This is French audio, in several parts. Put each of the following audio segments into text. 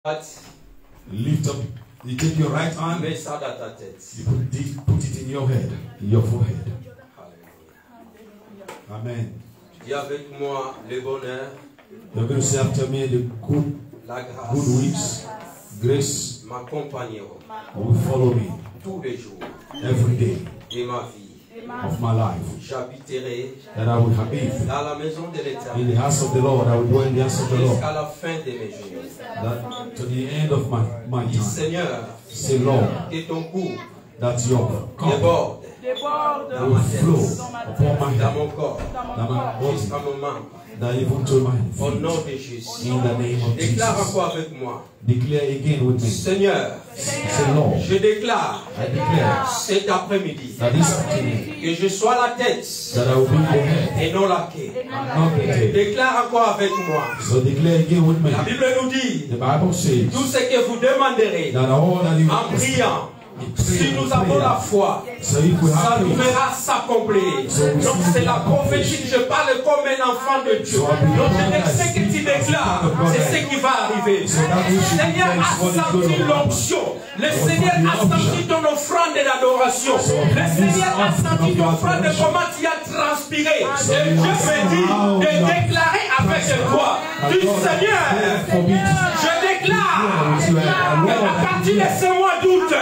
Lift up. You take your right hand. Mets ça dans ta tête. You put it in your head, in your forehead. Alléluia. Amen. Dis avec moi le bonheur, You're going to say after me the good la grâce, weeks, grace m'accompagneront will follow me tous les jours every day de ma vie. of my life. J'habiterai That I will have dans la maison de in l'Éternel the house of the Lord. I will dwell in the house of the Lord. jusqu'à la fin de mes jours. That to the end of my Dis time. Seigneur, Say, Lord, que ton cou that your cup déborde will dans ma flow tête, upon my dans head, mon corps, that my body, jusqu'à mon membre. that even to my Au feet. nom de Jésus. In the name of Déclare Jesus. encore avec moi. Declare again with me. Seigneur, Say, Lord, je déclare I declare cet après-midi that this afternoon que je sois la tête that I will be your head et non la queue. and not the tail. Déclare encore avec moi. So declare again with me. La Bible nous dit, The Bible says tout ce que vous demanderez that all that you en priant, si nous avons la foi, so if we ça have nous faith, verra s'accomplir. Donc c'est la prophétie, je parle comme un enfant de Dieu. Donc ce que tu déclares, c'est ce qui va arriver. Le Seigneur a senti l'onction. Le Seigneur a senti ton offrande d'adoration. Le Seigneur a senti ton offrande de comment tu as transpiré. Et Dieu me dit de déclarer avec toi du Seigneur. Je déclare qu'à partir de ce mois d'août,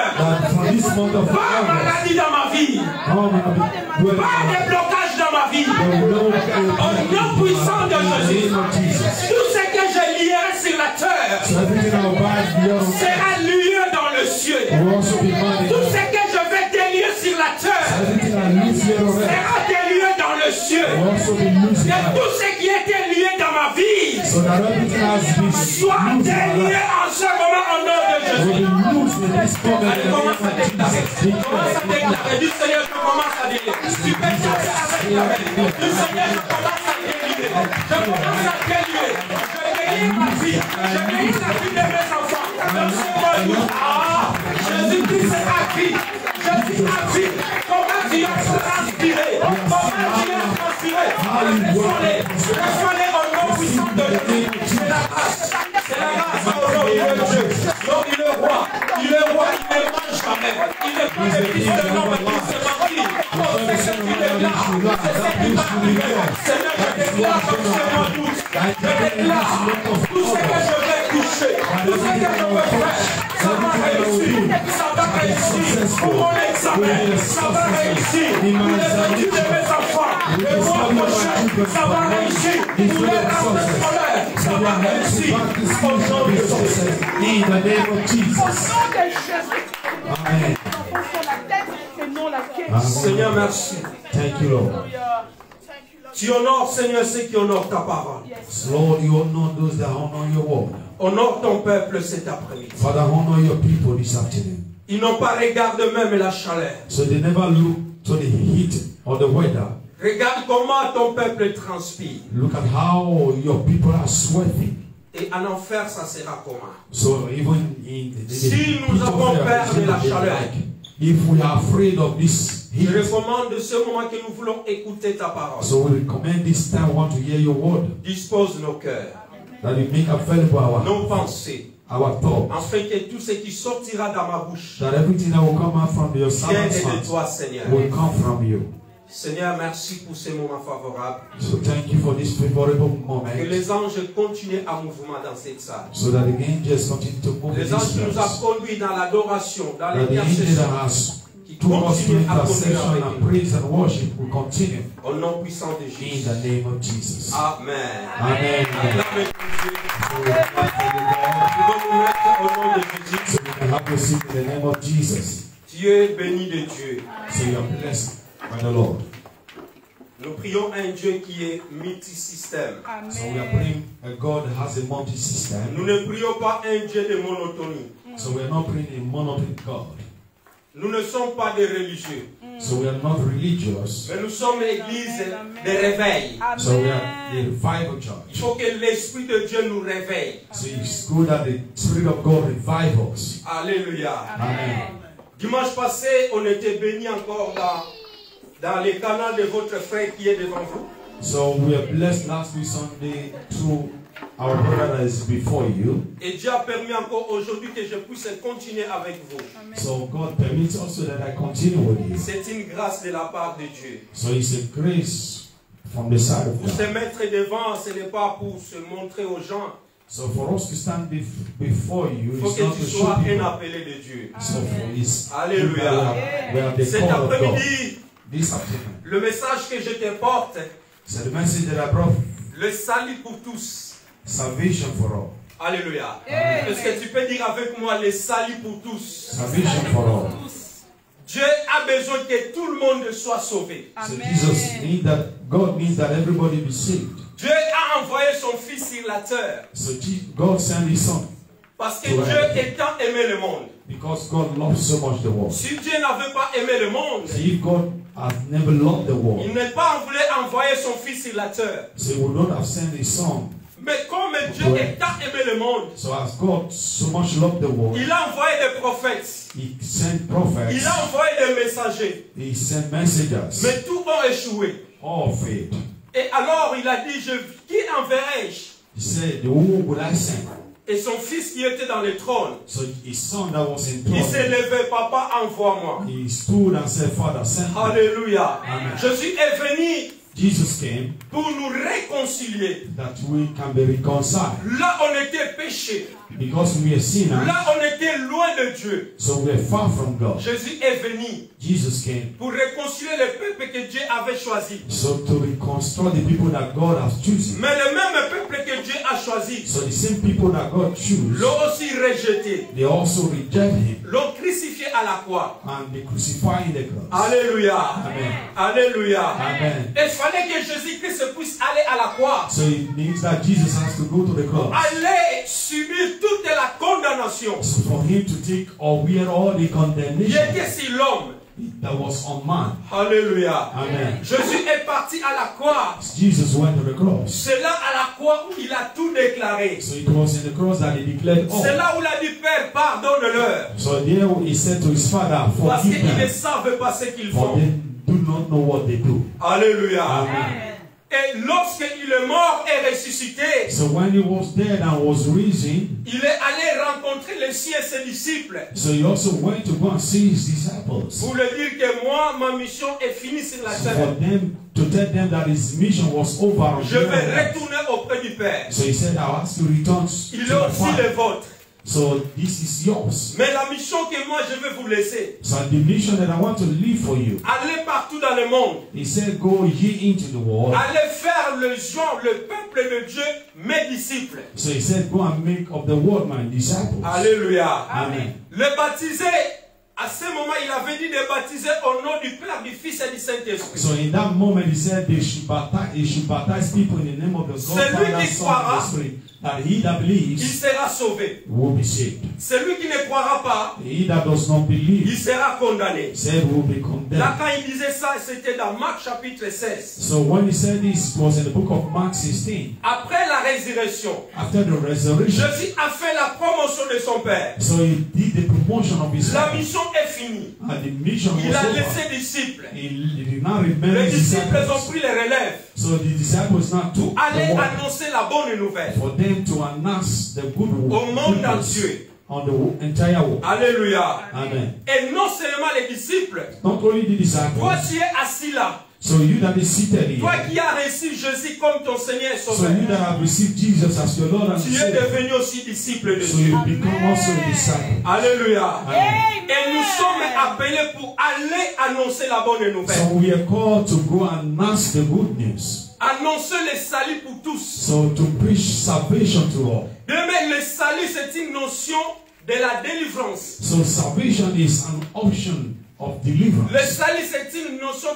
pas maladie dans ma vie, pas de blocage dans ma vie. Au nom puissant de Jésus, tout ce que je lierai sur la terre sera lié dans le ciel. Tout ce que je vais délier sur la terre sera délié dans le ciel. Et tout ce qui était lié dans ma vie soit délié en ce moment au nom de Jésus. Allez, commence à déclarer. Commence à déclarer. Du Seigneur, je commence à délier. Tu peux chanter avec la main. Du Seigneur, je commence à délier. Je commence à délier. Je délie ma vie. Je délie la vie de mes enfants. Dans ce monde, Jésus-Christ est acquis. Je suis acquis. Comment tu as transpiré? Comment tu as transpiré? Reçois-les au nom puissant de Dieu. C'est la grâce. C'est la grâce au nom de Dieu. Donc il est roi. Il est roi, il ne mange jamais. Il n'est pas le fils de l'homme qui se marie. Oh, c'est ce qu'il déclare. C'est ce qui va arriver. Seigneur, je déclare comme ce mois d'août. Je déclare tout ce que je vais toucher, tout ce que je veux faire, ça va réussir. Ça va réussir pour mon examen. Ça va réussir pour les études de mes enfants. Le mois prochain, ça va réussir pour les rentrées scolaires. Ça va réussir au nom de Jésus. in the name of Jesus. Amen. Seigneur, merci. Thank you, Lord. Tu honores, Seigneur, ceux qui honorent ta parole. Lord, you honor those that honor your word. Honore ton peuple cet après-midi. Father, honor your people this afternoon. Ils n'ont pas regardé même la chaleur. So they never look to the heat or the weather. Regarde comment ton peuple transpire. Look at how your people are sweating. Et en enfer, ça sera comment? So even in the Si nous avons peur de la chaleur, if we are afraid of this je heat, recommande de ce moment que nous voulons écouter ta parole. so we recommend this time we want to hear your word, Dispose nos cœurs, that we make available nos pensées, our thoughts, afin que tout ce qui sortira dans ma bouche that everything that will come out from your vienne servant's de mouth toi, Seigneur. will come from you. Seigneur, merci pour ces moments favorables. So thank you for this favorable Que moment, les anges continuent à mouvement dans cette salle. so that the angels continue to move in Les anges this qui nous place. ont conduits dans l'adoration, dans That the angel l'intercession, that has qui took us to continuent à conduire intercession avec and nous. praise and worship will continue Au nom puissant de in Jésus. the name of Jesus. Amen. Amen. Acclamez Dieu. So we thank you, Lord. Nous allons nous mettre au nom de Jésus. So we can have a seat in the name of Jesus. Dieu est béni de Dieu. So you are blessed by the Lord. Nous prions un Dieu qui est multisystème. So we are praying a God that has a multi-system. Nous ne prions pas un Dieu de monotonie. So we are not praying a monolithic God. Nous ne sommes pas des religieux. So we are not religious. Mais nous sommes l'église de réveil. So we are the revival Il church. faut que l'Esprit de Dieu nous réveille. So it's good that the Spirit of God revive us. Alléluia. Amen. Dimanche passé, on était bénis encore dans les canaux de votre frère qui est devant vous. So we are blessed last week Sunday through our brother that is before you. Et Dieu a permis encore aujourd'hui que je puisse continuer avec vous. So God permits also that I continue with you. C'est une grâce de la part de Dieu. So it's a grace from the side of Pour se God. mettre devant, ce n'est pas pour se montrer aux gens. So for us to stand before you, Il faut it's not que to tu show sois un people. appelé de Dieu. So for it's Alléluia. we are the Cet call of God. après-midi, This afternoon. le message que je te porte, So the message that I brought, le salut pour tous. salvation for all. Alléluia. Est-ce que tu peux dire avec moi le salut pour tous? Salvation for all. Dieu a besoin que tout le monde soit sauvé. So Jesus needs that, God needs that everybody be saved. Dieu a envoyé son Fils sur la terre. So God sent His Son Parce que Dieu étant aimé le monde. because God loves so much the world. Si Dieu n'avait pas aimé le monde, So if God has never loved the il world, n'est pas voulu envoyer son Fils sur la terre. so He would not have sent His Son. Mais comme Dieu étant aimé le monde, So as God so much loved the world, il a envoyé des prophètes. He sent prophets, Il a envoyé des messagers. He sent messengers, Mais tous ont échoué. all failed. Et alors il a dit, qui enverrai-je? He said, who would I send? Et son fils qui était dans le trône, So His Son that was in il s'est throne, levé, papa, envoie-moi. He stood and said, Father, send me. Alléluia. Amen. Jésus est venu Jesus came pour nous réconcilier. that we can be reconciled. Là, on était péchés. Because we are sinners, Là, on était loin de Dieu. so we are far from God. Jésus est venu Jesus came pour réconcilier le peuple que Dieu avait choisi. so to reconstruct the people that God has chosen. Mais le même peuple que Dieu a choisi So the same people that God chose, l'ont aussi rejeté. they also reject Him L'ont crucifié à la croix. and they crucify the cross. Alléluia. Amen. Alléluia. Amen. Il fallait que Jésus-Christ puisse aller à la croix. So it means that Jesus has to go to the cross. Aller subir toute la condamnation. So for Him to take or wear all the Il condemnation était sur l'homme. that was on man. Alléluia. Amen. Jésus est parti à la croix. Jesus went to the cross. C'est là à la croix où il a tout déclaré. So it was in the cross that He declared C'est all. là où il a dit, Père, pardonne-leur. So there He said to His Father, Parce forgive qu'ils ne them, savent pas ce qu'ils for font. they do not know what they do. Alléluia. Amen. Et lorsqu'il est mort et ressuscité, So when He was dead and was risen, il est allé rencontrer les siens et ses disciples so He also went to go and see His disciples. pour leur dire que moi, ma mission est finie sur la So terre. for them to tell them that His mission was over. on Je vais the earth. retourner auprès du Père. So He said, I'll ask you to return to Il est the aussi le Father. vôtre. So this is yours. Mais la mission que moi je vais vous laisser, So the mission that I want to leave for you, allez partout dans le monde. He said, go ye into the world. Allez faire le gens, le peuple de Dieu, mes disciples. So He said, go and make of the world my disciples. Alléluia. Amen. Le baptiser, à ce moment, il avait dit de baptiser au nom du Père, du Fils et du Saint-Esprit. So in that moment, He said they should baptize people in the name of the God, Celui Father, qui Son, croira, and the Spirit. That he that Il believes sera sauvé. will be saved. Celui qui ne croira pas, He that does not believe, il sera condamné. said will be Là, condemned. quand il disait ça, c'était dans Marc chapitre 16. So when He said this, it was in the book of Mark 16. Après la résurrection, After the resurrection, Jésus a fait la promotion de son Père. so He did the promotion of His La Son. mission est finie. And the mission Il was a over. laissé des disciples. He did not remember Les his disciples ont disciples. pris les relèves So the disciples now took pour aller the word annoncer la bonne nouvelle for them to announce the good au monde news entier. on the entire world. Alléluia. Amen. Et non seulement les disciples, Not only the disciples, toi tu es assis là, so you that is seated toi here, qui as reçu Jésus comme ton Seigneur et so Sauveur, you that have received Jesus as your Lord and tu es Savior, devenu aussi disciple de so Dieu. you become also a disciple. Alléluia. Amen. Et nous sommes appelés pour aller annoncer la bonne So nouvelle. we are called to go and announce the good news. Annoncer le salut pour tous. So to preach salvation to all. De même, le salut c'est une notion de la délivrance. So salvation is an option of Le deliverance. salut c'est une notion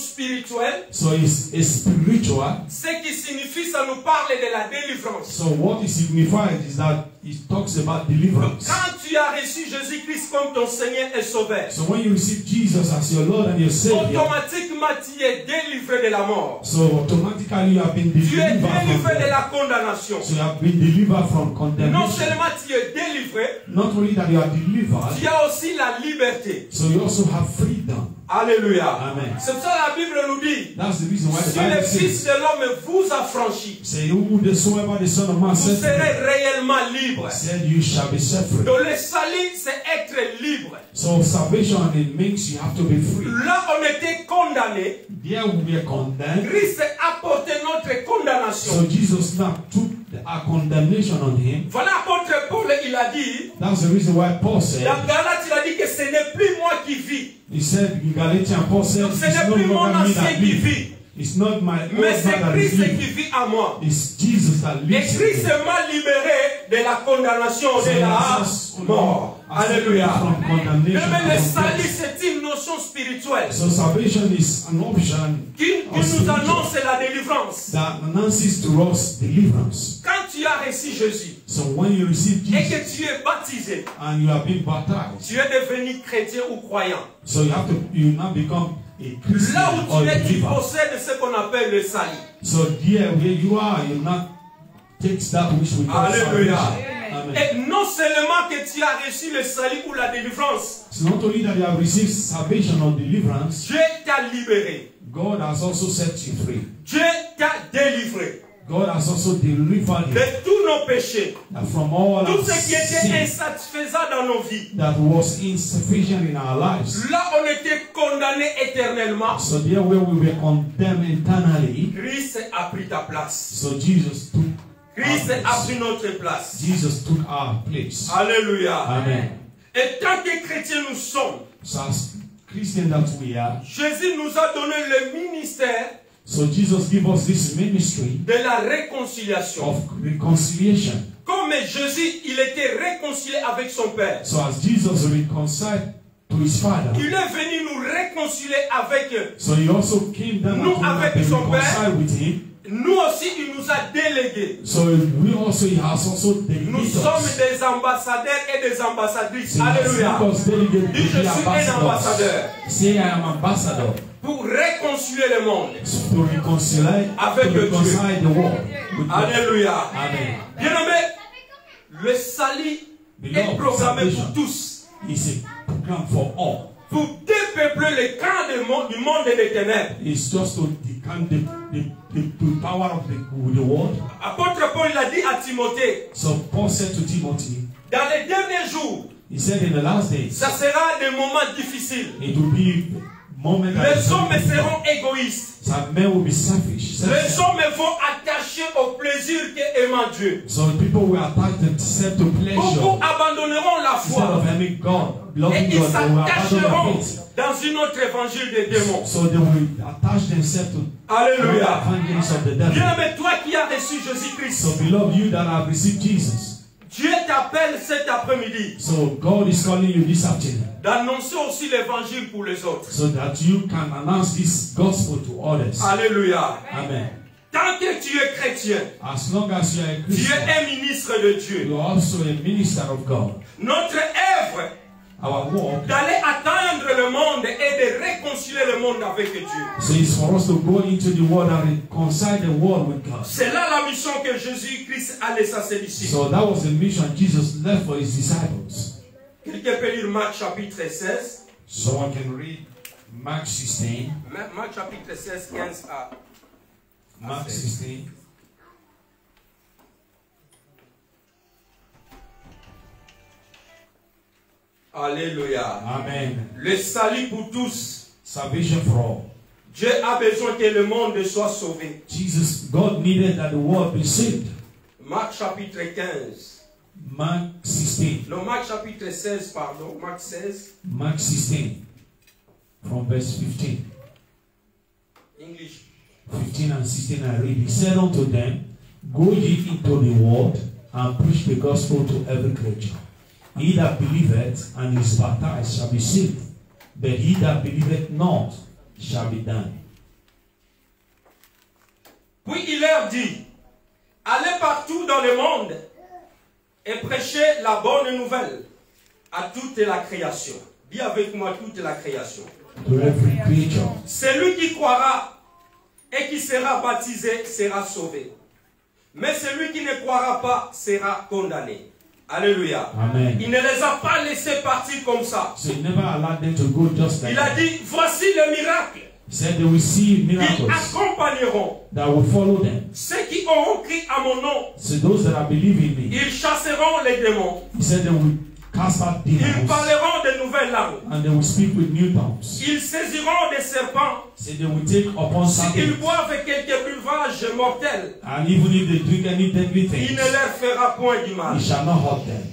spirituelle. So it's a spiritual. Ce qui signifie, ça nous parle de la délivrance. So what it signifies is that it talks about deliverance. Quand tu as reçu Jésus-Christ comme ton Seigneur et Sauveur, So when you receive Jesus as your Lord and your Savior, automatiquement tu es délivré de la mort. so automatically you have been Tu es delivered from délivré de death. la condamnation. So you have been delivered from Non condemnation. seulement tu es délivré, Not only that you are delivered, tu as aussi la liberté. so you also have freedom. Alléluia. Amen. C'est pour ça que la Bible nous dit, That's the reason why the si le Bible Fils says, de l'homme vous affranchit, say, whosoever the Son of Man vous set serez free, réellement libre. said you shall be set free. Donc le salut, c'est être libre. So salvation, it means you have to be free. Là, on était condamné. There we were condemned. Christ a porté notre condamnation. So Jesus now took our condemnation on him. Voilà, apôtre Paul, il a dit, That's the reason why Paul said, dans Galates, il a dit que ce n'est plus moi qui vis. he said in Galatians, Paul said, Donc ce it's n'est no plus mon longer me ancien that qui live. vit, It's not my old mais man c'est that is Christ qui living. vit à moi. It's Jesus that Et lives in Christ me. m'a libéré de la condamnation de la mort. Alléluia. Mais le salut, c'est une notion spirituelle So salvation is an option qui nous annonce la délivrance. that announces to us deliverance. Quand tu as reçu Jésus So when you receive et Jesus que tu es baptisé, and you have been baptized, tu es devenu chrétien ou croyant. so you now become a Christian Là où or tu a es, tu believer. possèdes ce qu'on appelle le salut. So there where you are, you not take that which we call Alléluia. salvation. Amen. Et non seulement que tu as reçu le salut ou la délivrance, It's not only that you have received salvation or deliverance, Dieu t'a libéré. God has also set you free. Dieu t'a délivré God has also delivered you de tous nos péchés. from all Tout our ce qui était sin insatisfaisant dans nos vies. that was insufficient in our lives. Là, on était condamné éternellement. So there where we were condemned eternally, Christ a pris ta place. so Jesus took Christ our a place. pris notre place. Jesus took our place. Alléluia. Amen. Et tant que chrétiens nous sommes, So as Christians that we are, Jésus nous a donné le ministère so Jesus gave us this ministry de la réconciliation. of reconciliation. Comme Jésus, il était réconcilié avec son Père. So as Jesus reconciled to his Father, Il est venu nous réconcilier avec eux. so he also came down Nous, and avec to son reconcile Père, with him. Nous aussi, il nous a délégués. So he has also Nous delegated sommes us. des ambassadeurs et des ambassadrices. So he has Alléluia. sent us delegated Dis, to je be suis un ambassadeur. Say I am ambassador Pour réconcilier le monde. to reconcile, Avec Dieu. the world with God. Alléluia. Amen. Bien-aimé, le salut est programmé pour tous. It's a program for all. Pour dépeupler les camps du monde et des ténèbres. It's just to decant the power of the world. Apôtre Paul l'a dit à Timothée. So Paul said to Timothy, Dans les derniers jours, he said in the last days, ça sera des moments difficiles. it will be moment that Les hommes seront égoïstes. some men will be selfish. Les hommes vont attacher au plaisir qu'aimant Dieu. So people will attach themselves to pleasure. Beaucoup abandonneront la Instead foi. of having God, Et loving ils God, they will abandon s'attacheront their faith. dans une autre évangile des démons. So they will attach themselves to Alléluia. the evangelist of the devil. Bien-aimé, toi qui as reçu Jésus-Christ, So beloved, you that have received Jesus. Dieu t'appelle cet après-midi So God is calling you this afternoon, d'annoncer aussi l'évangile pour les autres. so that you can announce this gospel to others. Alléluia. Amen. Tant que tu es chrétien, As long as you are a tu es Christian, un ministre de Dieu. you are also a minister of God. Notre œuvre Our work, d'aller atteindre le monde et de réconcilier le monde avec Dieu. so it's for us to go into the world and reconcile the world with God. C'est là la mission que Jésus-Christ a laissée à ses disciples. So that was the mission Jesus left for his disciples. Quelqu'un peut lire Marc chapitre 16. Someone can read Mark 16. Marc chapitre 16, 15 à Mark 16. Alléluia. Amen. Le salut pour tous. Salvation for all. Dieu a besoin que le monde soit sauvé. God needed that the world be saved. Marc chapitre 15. Mark 16. Non, Marc chapitre 16, pardon. Marc 16. Mark 16. From verse 15. English. 15 and 16 I read. He said unto them, Go ye into the world and preach the gospel to every creature. He that believeth and is baptized shall be saved, but he that believeth not shall be damned. Puis il leur dit, allez partout dans le monde et prêchez la bonne nouvelle à toute la création. Dis avec moi toute la création. To every creature. Celui qui croira et qui sera baptisé sera sauvé. Mais celui qui ne croira pas sera condamné. Alléluia. Amen. Il ne les a pas laissés partir comme ça. So he never allowed them to go just like Il a that. dit, voici le miracle. He said they will see Ils miracles accompagneront that will follow them. ceux qui auront crié à mon nom. So those that are believing me, Ils chasseront les démons. he said they will cast out Ils demons parleront de nouvelles langues. and they will speak with new tongues. Ils saisiront des serpents. So they will take upon S'ils serpents. boivent quelques breuvages mortels, And even if they drink any deadly il things, ne leur fera point du mal. it shall not hurt them.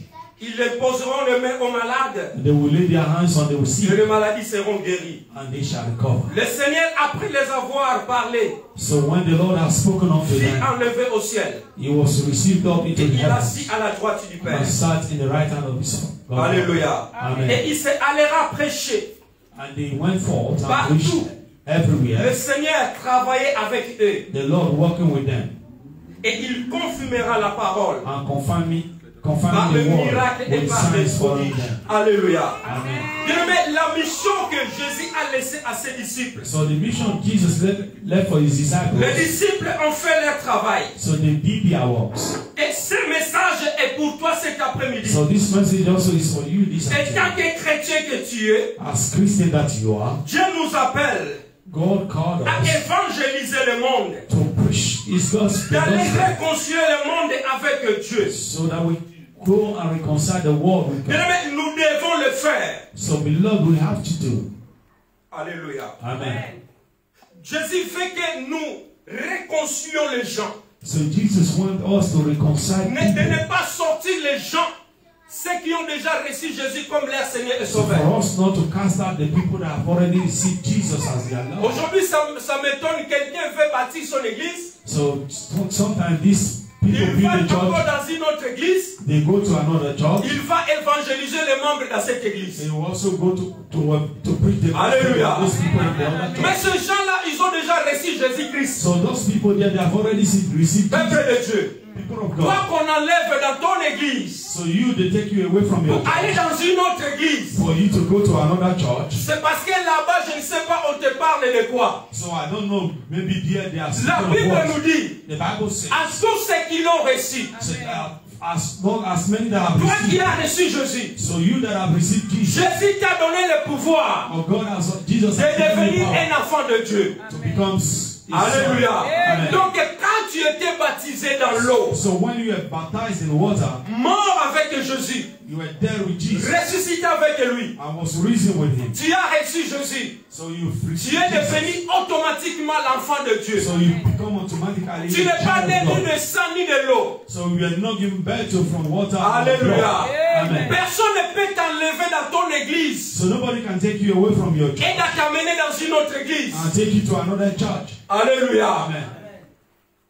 Ils les poseront les mains aux malades And they will lay their hands on the et sick les maladies seront guéries. and they shall recover. Le Seigneur, après les avoir parlé, So when the Lord has spoken unto fut them, enlevé au ciel. he was received up Et into il heaven assit à la droite du Père. and sat in the right hand of his God. Alléluia. Amen. Et il s'est allera prêcher. And they went forth and Partout. preached Le everywhere, Seigneur travaillait avec eux. the Lord working with them Et il confirmera la parole and par confirming le the word miracle et with par les signs following prodiges. them. Alléluia. Amen. Bien-aimés, la mission que Jésus a laissée à ses disciples. So the mission Jesus left for his disciples, Les disciples ont fait leur travail. so they did their works. Et ce message est pour toi cet après-midi. So this message also is for you this Et tant afternoon. que chrétien que tu es, As Christian that you are, Dieu nous appelle God called à us évangéliser le monde, to preach His gospel, d'aller réconcilier le monde avec Dieu. so that we go and reconcile the world with God. Bien-aimés, nous devons le faire. So beloved, we have to do. Alléluia. Amen. Jésus veut que nous réconcilions les gens. So Jesus wants us to reconcile De people. ne pas sortir les gens, ceux qui ont déjà reçu Jésus comme leur Seigneur et So Sauveur. for us not to cast out the people that have already received Jesus as their Lord. Aujourd'hui, ça m'étonne, quelqu'un veut bâtir son église, So sometimes these people il build va a encore church, dans une autre église, they go to another church, il va évangéliser les membres dans cette église. they will also go to preach the gospel Alléluia. to those people in the other Mais church. ces gens-là, ils ont déjà reçu Jésus-Christ, So those people there, they have already received peuple Jesus, de Dieu. people of Toi God. qu'on enlève dans ton église, So you, they take you away from your pour aller church, dans une autre église, for you to go to another church. c'est parce que là-bas, je ne sais pas, on te parle de quoi. So I don't know, maybe there they are La speaking of Bible what? nous dit, The Bible says, à tous ceux qui l'ont reçu, as long as many that have toi qui received. as reçu Jésus, So you that have received Jesus, Jésus t'a donné le pouvoir or God has, Jesus de has given you devenir power un enfant de Dieu. to become Alléluia. Amen. Donc quand tu étais baptisé dans l'eau, So when you were baptized in water, mort avec Jésus, you were there with Jesus ressuscité avec lui, and was risen with him. tu as reçu Jésus, So you tu received es Jesus. devenu automatiquement l'enfant de Dieu. So you become automatically Tu a n'es pas child né of ni God. de sang ni de l'eau. So we are not given birth to from water and Alléluia. blood. Amen. Personne ne peut t'enlever dans ton église So nobody can take you away from your et church t'amener dans une autre église. and take you to another church. Alléluia. Amen.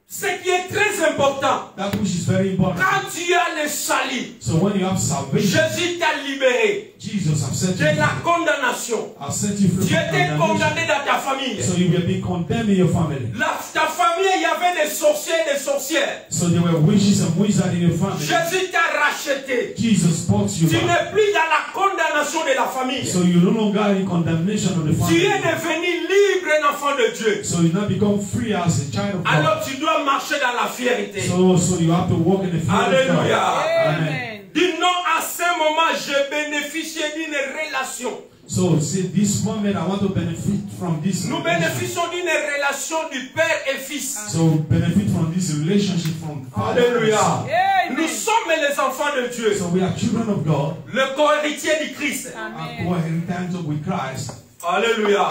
Ce qui est très important, That which is very important. quand tu as le salut, So when you have salvation, Jésus t'a libéré Jesus has set de you la free. condamnation. Has set you free Tu from étais condemnation. condamné dans ta famille. So you were being condemned in your family. Ta famille, il y avait des sorciers et des sorcières. So there were witches and wizards in your family. Jésus t'a racheté. Jesus bought you Tu back. n'es plus dans la condamnation de la famille. So you're no longer in condemnation of the Tu es family. devenu libre, un enfant de Dieu. So you now become free as a child of God. Alors tu dois marcher dans la fierté. So you have to walk in the fear of God. Alléluia. Amen. Dis non, à ce moment, je bénéficiais d'une relation. So see, this moment I want to benefit from this. Nous relation. bénéficions d'une relation du Père et Fils. So benefit from this relationship from Father and Alléluia. Son. Nous sommes les enfants de Dieu. So we are children of God, Le co-héritier du Christ. and co-inheritance with Christ. Alléluia.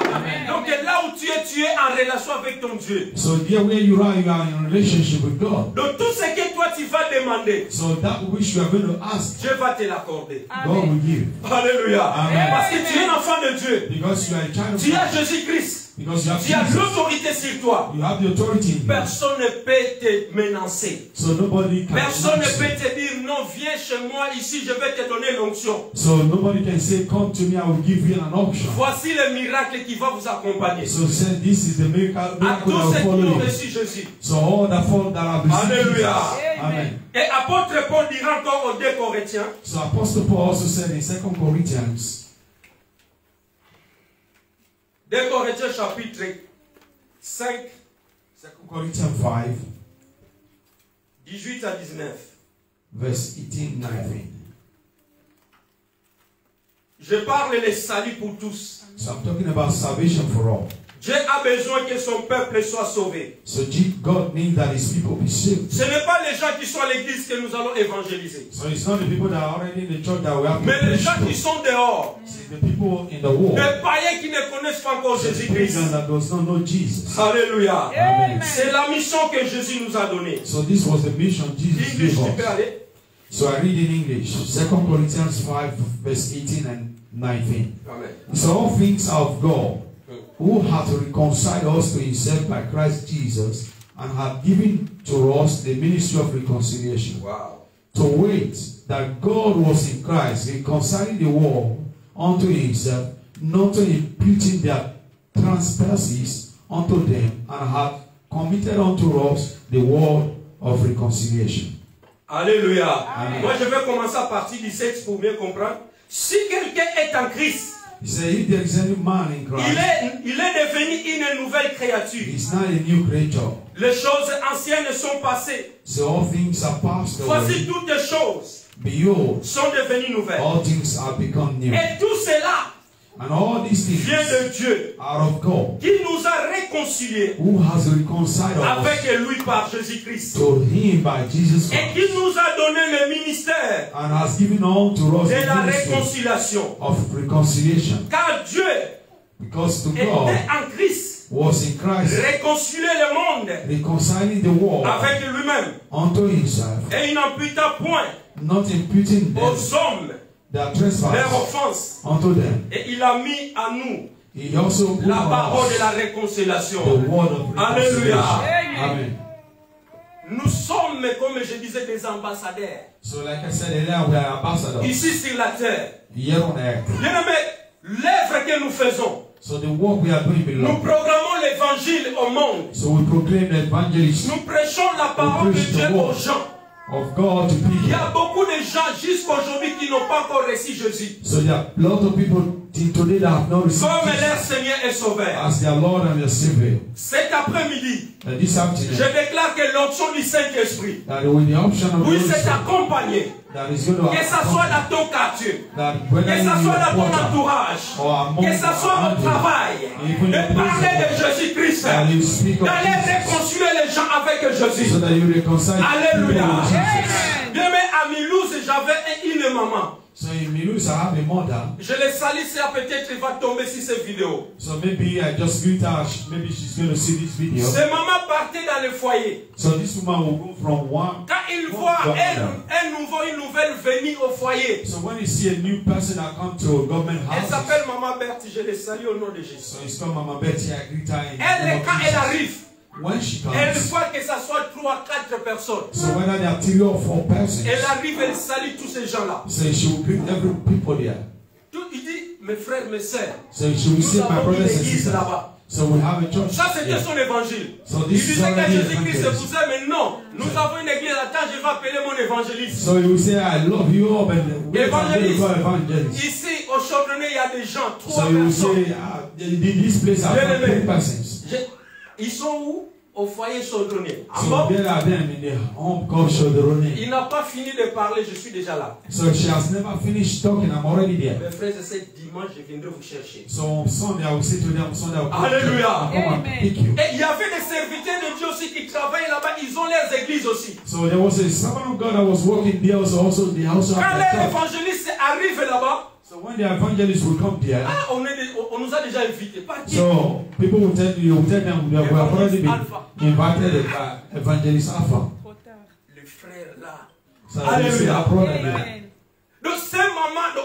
Donc là où tu es en relation avec ton Dieu. So there where you are in relationship with God. Donc tout ce que toi tu vas demander, So that which you are going to ask, Dieu va te l'accorder. God will give. Alléluia. Amen. Parce que tu es un enfant de Dieu. Because you are a child of Tu as God. Jésus-Christ. Because you have Tu as Jesus. l'autorité sur toi. You have the authority in you. Personne ne peut te menacer. So nobody can Personne ne menace peut you. te dire non, viens chez moi ici, je vais te donner l'onction. So nobody can say, come to me, I will give you an option. Voici le miracle qui va vous accompagner. So say, this is the miracle À that tous will ceux qui follow ont you. reçu Jésus. So all the fall that have received Alléluia. Jesus. Amen. Et apôtre Paul dira encore aux 2 Corinthiens, So Apostle Paul also said in 2 Corinthians, 2 Corinthiens chapitre 5, 2 Corinthians 5, 18 à 19. verse 18, 19. Je parle les saluts pour tous. So I'm talking about salvation for all. Dieu a besoin que son peuple soit sauvé. So God needs that his people be saved. Ce n'est pas les gens qui sont à l'église que nous allons évangéliser. So it's not the people that are already in the church that we have to Mais les preach gens to. qui sont dehors. It's the people in the world. Les païens qui ne connaissent pas encore The Jésus-Christ. pagan that does not know Jesus. Alléluia. Amen. C'est la mission que Jésus nous a donnée. So this was the mission Jesus English, gave tu peux us. aller? So I read in English, 2 Corinthians 5, verse 18 and 19. Amen. So all things are of God, who hath reconciled us to himself by Christ Jesus, and hath given to us the ministry of reconciliation. Wow. To wait that God was in Christ, reconciling the world unto himself, not imputing their trespasses unto them, and hath committed unto us the word of reconciliation. Alléluia. Amen. Moi, je vais commencer à partir du 7 pour mieux comprendre. Si quelqu'un est en Christ, He said, if there is any man in Christ, il est devenu une nouvelle créature. he's not a new creature. Les choses anciennes sont passées. So all things are passed Voici away. toutes les choses Behold, sont devenues nouvelles. all things are become new. Et tout cela And all these things vient de Dieu are of God, qui nous a réconciliés who has reconciled us avec lui par Jésus-Christ to him by Jesus et Christ, qui nous a donné le ministère and has given unto us de the la ministry réconciliation. of reconciliation. Car Dieu Because to était God en Christ, was in Christ, réconcilier le monde reconciling the world avec lui-même. unto himself, Et il n'imputa point not imputing them aux hommes their leurs trespass offenses. unto them. Et il a mis à nous He also put la on parole de us la the réconciliation. word of Alléluia. reconciliation. Amen. Nous sommes, comme je disais, des ambassadeurs. So like I said earlier, we are ambassadors Ici sur la terre. here on earth. Bien-aimé, l'œuvre que nous faisons, So the work we are doing nous belongs. proclamons l'évangile au monde. So we proclaim the evangelism Nous prêchons la parole de Dieu aux gens. of God to Il y people. a beaucoup de gens jusqu'à aujourd'hui qui n'ont pas encore reçu Jésus So there are a lot of people till today that have not received comme leur Jesus Seigneur et Sauveur. as their Lord and their Savior. Cet après-midi, And this je afternoon, déclare que l'onction du Saint-Esprit that with the option of the Holy puisse Spirit, t'accompagner. that is going to Que ça soit accompany, dans ton quartier, that whether que in ça soit dans your ton quarter entourage, or among que ça soit au others, travail, even de the parler de place Jésus-Christ, that you speak of d'aller Jesus, réconcilier les gens avec Jésus. so that you reconcile Alléluia. people with Jesus. Bien, mais à Milouz, j'avais une maman. So in Milus, I have a mother. Je l'ai salue, c'est peut-être qu'il va tomber sur cette vidéo. So maybe I just greet her. Maybe she's going to see this video. Cette maman partait dans le foyer. So this woman will go from one. Quand il voit une nouvelle venue au foyer, So when you see a new person that come to a government elle house, s'appelle Maman Berthe, je l'ai salue au nom de Jésus. so it's called Mama Betty. I greet her in the Elle, name of quand elle Jesus. arrive, When she elle comes, voit que ça soit 3, 4 personnes. so whether there are 3 or 4 persons, Elle arrive, elle salue tous ces gens-là. so she will greet every people there. Il dit, mes frères, mes sœurs, So she will nous say, my avons une brothers and église sisters. là-bas. So we have a church. Ça, c'était here. son évangile. So Il this is disait que already Jésus-Christ evangelism. vous aime, mais non, nous avons une église. Attends, je vais appeler mon évangéliste. So you will say, I love you all, but we are going to call evangelist. Ici, au Chaudronnet, il y a des gens, 3 So you will personnes. say, in this place are Bien aimé. 3 persons. Ils sont où? Au foyer Chaudronnet. En So bas, there are them in the home called Chodorone. il n'a pas fini de parler, je suis déjà là. So she has never finished talking. I'm already there. Mes frères et sœurs, dimanche, je viendrai vous chercher. So on Sunday I will say to them, Sunday I will come Alléluia. and pick you. Et il y avait des serviteurs de Dieu aussi qui travaillent là-bas, ils ont leurs églises aussi. So there was a servant of God that was working there. Also they also Quand have les their church. évangélistes arrivent là-bas, So when the evangelists will come there, on nous a déjà invités. Par qui? so people will tell you, will tell them that we have already been Alpha. invited evangelist Alpha. Le frère là. So Alléluia. they say, our brother there. Donc ce moment,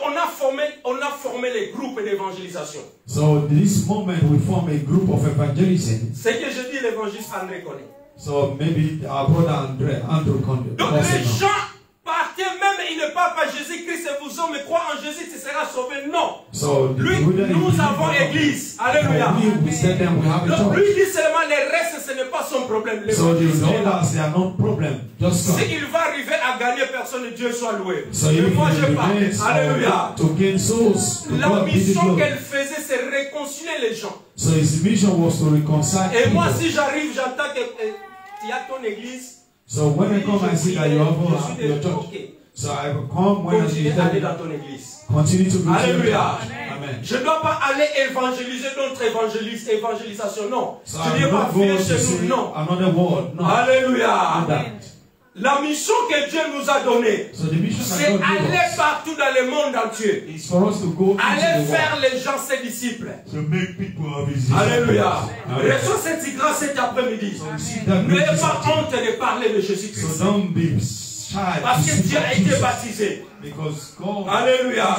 on a formé les groupes d'évangélisation. So this moment we form a group of evangelism. Ce que je dis, l'évangéliste André connaît. So maybe our brother Andrew can Donc also les know. gens partent, même ils ne parlent pas Jésus-Christ et vous mais crois en Jésus, tu seras sauvé. Non. So Lui, nous avons église. Alléluia. we said them we have a Donc church. lui dit seulement les restes, ce n'est pas son problème. So the L'évangéliste est là. others they are not problem. Just come. S'il va arriver à gagner personne, Dieu soit loué. So Et if moi it je parle. remains Alléluia. to gain souls, to La God be the mission glory. qu'elle faisait, c'est réconcilier les gens. So his mission was to reconcile Et moi, people. si j'arrive, j'entends que tu as ton église, So when I come and see that you have your church, okay. so I will come when I see Continue d'aller dans ton église. Continue to go. Alléluia. Amen. Je ne dois pas aller évangéliser d'autres évangélistes, évangélisation, non. So je ne dis pas viens chez nous, non. Another word, no. Alléluia. La mission que Dieu nous a donnée, c'est aller partout dans le monde entier. Aller faire les gens ses disciples. Alléluia. Reçois cette grâce cet après-midi. N'ayez pas honte de parler de Jésus-Christ. Parce que Dieu a été baptisé. Alléluia.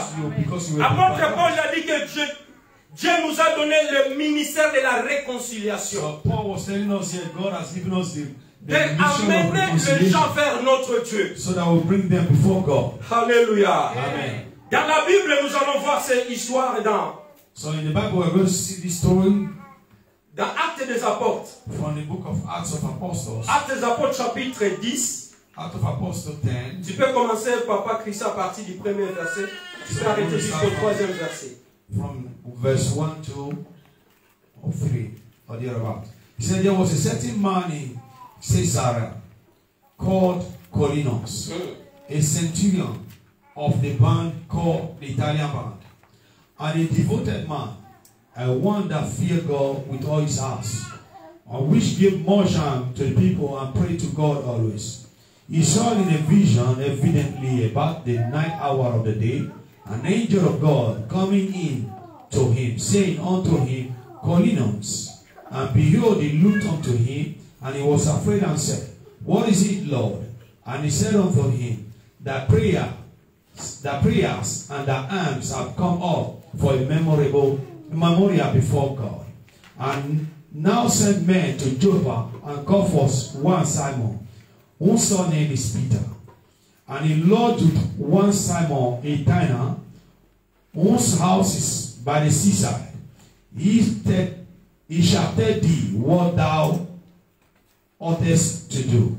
Apôtre Paul a dit que Dieu nous a donné le ministère de la réconciliation. D'amener les gens vers notre Dieu. So that will bring them before God. Alléluia. Amen. Dans la Bible, nous allons voir cette histoire So in the Bible, we're going to see this story dans Actes des Apôtres. From the book of Acts of Apostles. Actes des Apôtres, chapitre 10. Acts of Apostles 10. Tu peux commencer, Papa Christ, à partir du premier verset. Tu peux arrêter jusqu'au troisième verset. From verse 1, 2, or 3, or thereabout. He said there was a certain man in Caesarea called Colinos, a centurion of the band called the Italian band, and a devoted man, and one that feared God with all his heart, and which gave much harm to the people and prayed to God always. He saw in a vision, evidently about the ninth hour of the day, an angel of God coming in to him, saying unto him, Colinos, and behold, he looked unto him, and he was afraid and said, What is it, Lord? And he said unto him, that prayers and that alms have come up for a memorial before God. And now send men to Joppa and call for one Simon, whose surname is Peter. And he lodged one Simon, a tanner, whose house is by the seaside. He shall tell thee what thou oughtest to do.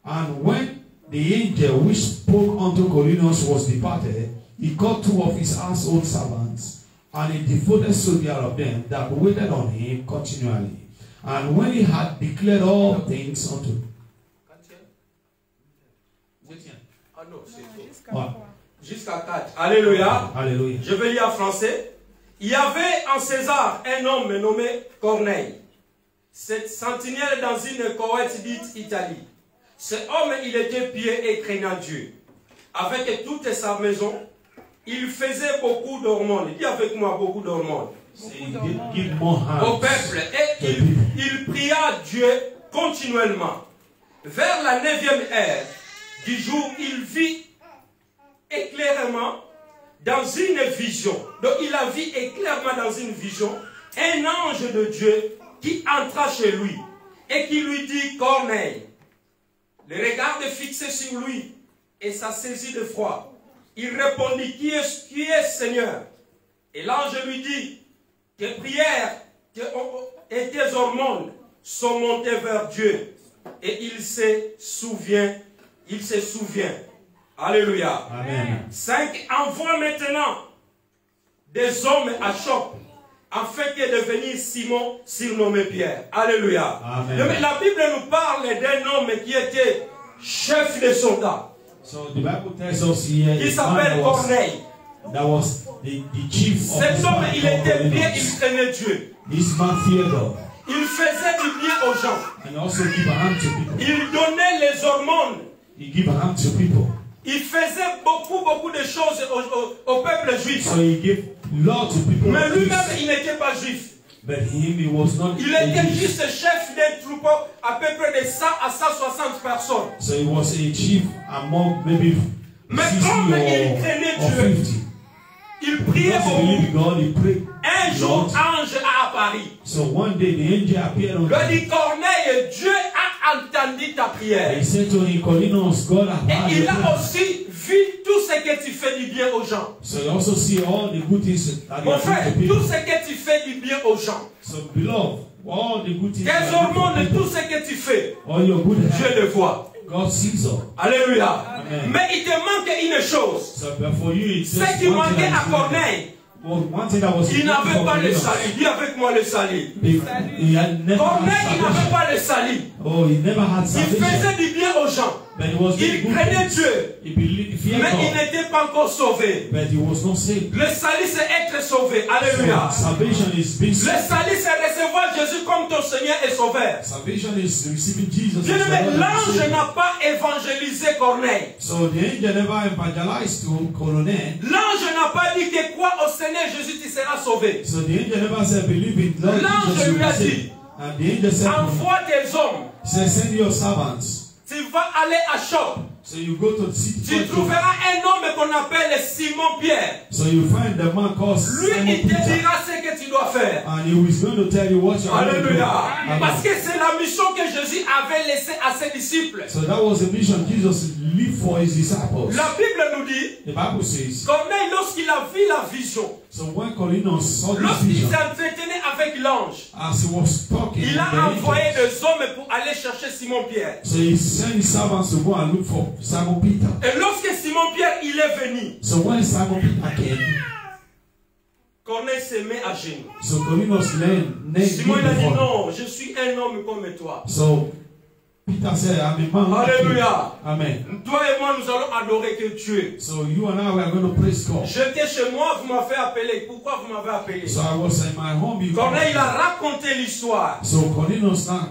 And when the angel which spoke unto Colinos was departed, he called two of his household servants, and a devoted soldier of them that waited on him continually. And when he had declared all things unto jusqu'à 4. Alléluia. Alléluia. Je vais lire en français. Il y avait en César un homme nommé Corneille, cette sentinelle dans une Corinthe dite Italie. Ce homme, il était pieux et craignant Dieu. Avec toute sa maison, il faisait beaucoup d'hormones. Dis avec moi, beaucoup d'hormones. Au peuple. Et il pria Dieu continuellement. Vers la 9e heure du jour, il vit éclairement dans une vision. Donc il a vu éclairement dans une vision un ange de Dieu qui entra chez lui et qui lui dit, Corneille. Le regard fixé sur lui et sa saisie de froid. Il répondit, qui est Seigneur? Et l'ange lui dit, tes prières et tes hormones sont montées vers Dieu. Et il se souvient. Alléluia. Amen. 5. Envoie maintenant des hommes à Chope, afin de devenir Simon, surnommé Pierre. Alléluia. Amen. La Bible nous parle d'un homme qui était chef de soldats. So the Bible tells us here, qui s'appelle Corneille. That was the chief of cet homme, il était bien, il craignait Dieu. This man feared God. Il faisait du bien aux gens. And also give a hand to people. Il donnait les hormones. He gave a hand to people. Il faisait beaucoup de choses au peuple juif. So he gave law to people. Mais lui-même, il n'était pas juif. But him, he was not. Il était juste chef d'un troupeau à peu près de 100 à 160 personnes. So he was a chief among maybe 60 or 50. Il priait beaucoup. God, he prayed. Un jour, ange a apparu. So one day the angel appeared on him. Il dit, Corneille, Dieu a entendu ta prière. He said to him, Colinos, God has heard Et il your a prayer. aussi vu tout ce que tu fais du bien aux gens. So you also see all the good things that Mon you frère, do to people. tout ce que tu fais du bien aux gens. So beloved, all the good things Tes that you do for hormones, people, tout ce que tu fais, all your good Dieu health, le voit. God sees all. Alléluia. Amen. Mais il te manque une chose. So but for you, it's Ce just qui one manquait thing à that is Corneille, one thing that was Il n'avait pas le salut. Dis avec moi le salut. Corneille, il n'avait pas le salut. Oh, he never had Il salvation. faisait du bien aux gens. But he was Il craignait Dieu. He believed, Mais il n'était pas encore sauvé. but he was not saved. Le salut, c'est être sauvé. Alléluia. So, salvation is being Le saved. salut, c'est recevoir Jésus comme ton Seigneur et Sauveur. Salvation is receiving Jesus. as Bien the aimé, Lord and l'ange Savior. n'a pas évangélisé Corneille. So the angel never evangelized to Colonel. L'ange n'a pas dit que quoi au Seigneur Jésus, tu seras sauvé. So the angel never said, believe in Lord L'ange Jesus, you lui a will be dit, saved. And the angel said, envoie tes hommes. send your servants. Tu vas aller à Chope. So you go to the city. Tu trouveras un homme qu'on appelle Simon Pierre. So you find the man called Lui, Simon il te Peter. dira ce que tu dois faire. And he is going to tell you what you are going to do. Alléluia. Amen. Parce que c'est la mission que Jésus avait laissée à ses disciples. So that was the mission Jesus lived for his disciples. La Bible nous dit, The Bible says, Corneille, lorsqu'il a vu la vision, so when Cornelius saw this lorsqu'il vision, s'entretenait avec l'ange, as he was talking, il a with the envoyé angels, des hommes pour aller chercher Simon Pierre. so he sent his servants to go and look for Simon Peter. Et lorsque Simon Pierre il est venu, So when Simon Peter came, Corneille se met à genoux. so Cornelius named Simon il a dit before. non, je suis un homme comme toi. So Peter said, I'm a man like you. Alléluia. Amen. Toi et moi nous allons adorer que Dieu. So you and I, we are going to praise God. J'étais chez moi, vous m'avez appelé. Pourquoi vous m'avez appelé? So I was in my home before. Corneille il a raconté l'histoire. So Cornelius now,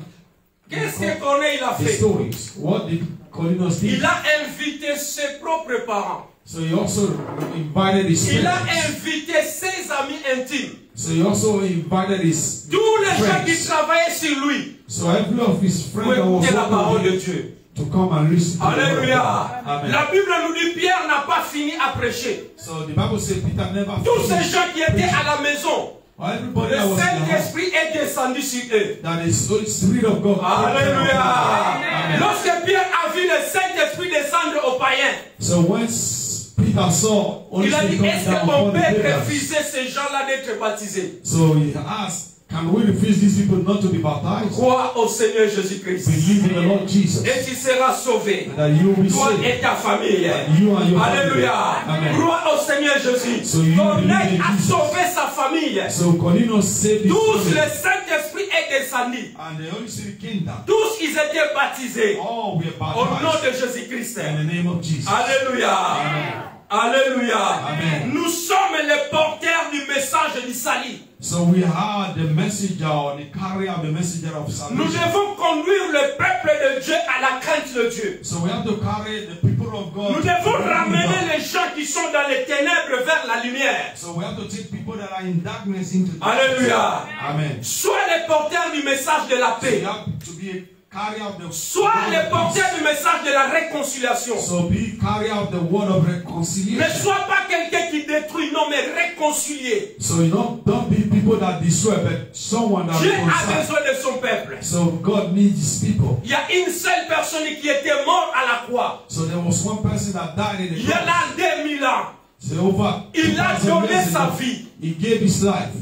Qu'est-ce que Corneille il a the fait? stories. What did Cornelius do? Il a invité ses propres parents. So he also invited his Il a friends. invité ses amis intimes. So he also invited his Tous les gens qui friends. travaillaient sur lui So every of his pour friends that was écouter la parole working de with him Dieu. to come and listen to the word of Alléluia. God. Amen. La Bible nous dit Pierre n'a pas fini à prêcher. So the Bible says Peter never Tous ces finished gens qui étaient preaching. à la maison, Or everybody le that was in the house, Saint-Esprit est descendu sur eux. that is the Spirit of God. Alléluia. Amen. Lorsque Pierre a vu le Saint-Esprit descendre aux païens, So when Peter saw Holy il a dit, Spirit est-ce come que down on upon peut the pagans, refuser ces gens-là d'être baptisés? so he asked, can we refuse these people not to be baptized? Crois au Seigneur Jésus-Christ. Believe in the Lord Jesus, Et tu seras sauvé. and that you will be Toi saved. et ta famille. And you and your family. Alléluia. Amen. Crois au Seigneur Jésus. So you Corneille believe in a Jesus. sauvé sa famille. So Cornelius saved his Tous family, le Saint-Esprit est descendu. and the Holy Spirit came down. Tous ils étaient baptisés. All were Au nom baptized de Jésus-Christ. in the name of Jesus. Alléluia. Amen. Alléluia. Amen. Nous sommes les porteurs du message du salut. So we are the messenger, or the carrier of the messenger of Nous salvation. devons conduire le peuple de Dieu à la crainte de Dieu. So we have to carry the people of God. Nous to devons the kingdom. ramener les gens qui sont dans les ténèbres vers la lumière. So we have to take people that are in darkness into the Alléluia. Amen. Sois les porteurs du message de la So paix. you have to be a carrier of the Sois les porteurs du message de la réconciliation. So be carrier of the word of Ne reconciliation. sois pas quelqu'un qui détruit, non, mais réconcilier. So you don't be people that destroy, but someone that Dieu a reconciles. besoin de son peuple. So God needs his people. Il y a une seule personne qui était morte à la croix. So there was one person that died in the Il y a cross. là 2000 ans. So over Il a 2000 donné years sa ago, vie. he gave his life.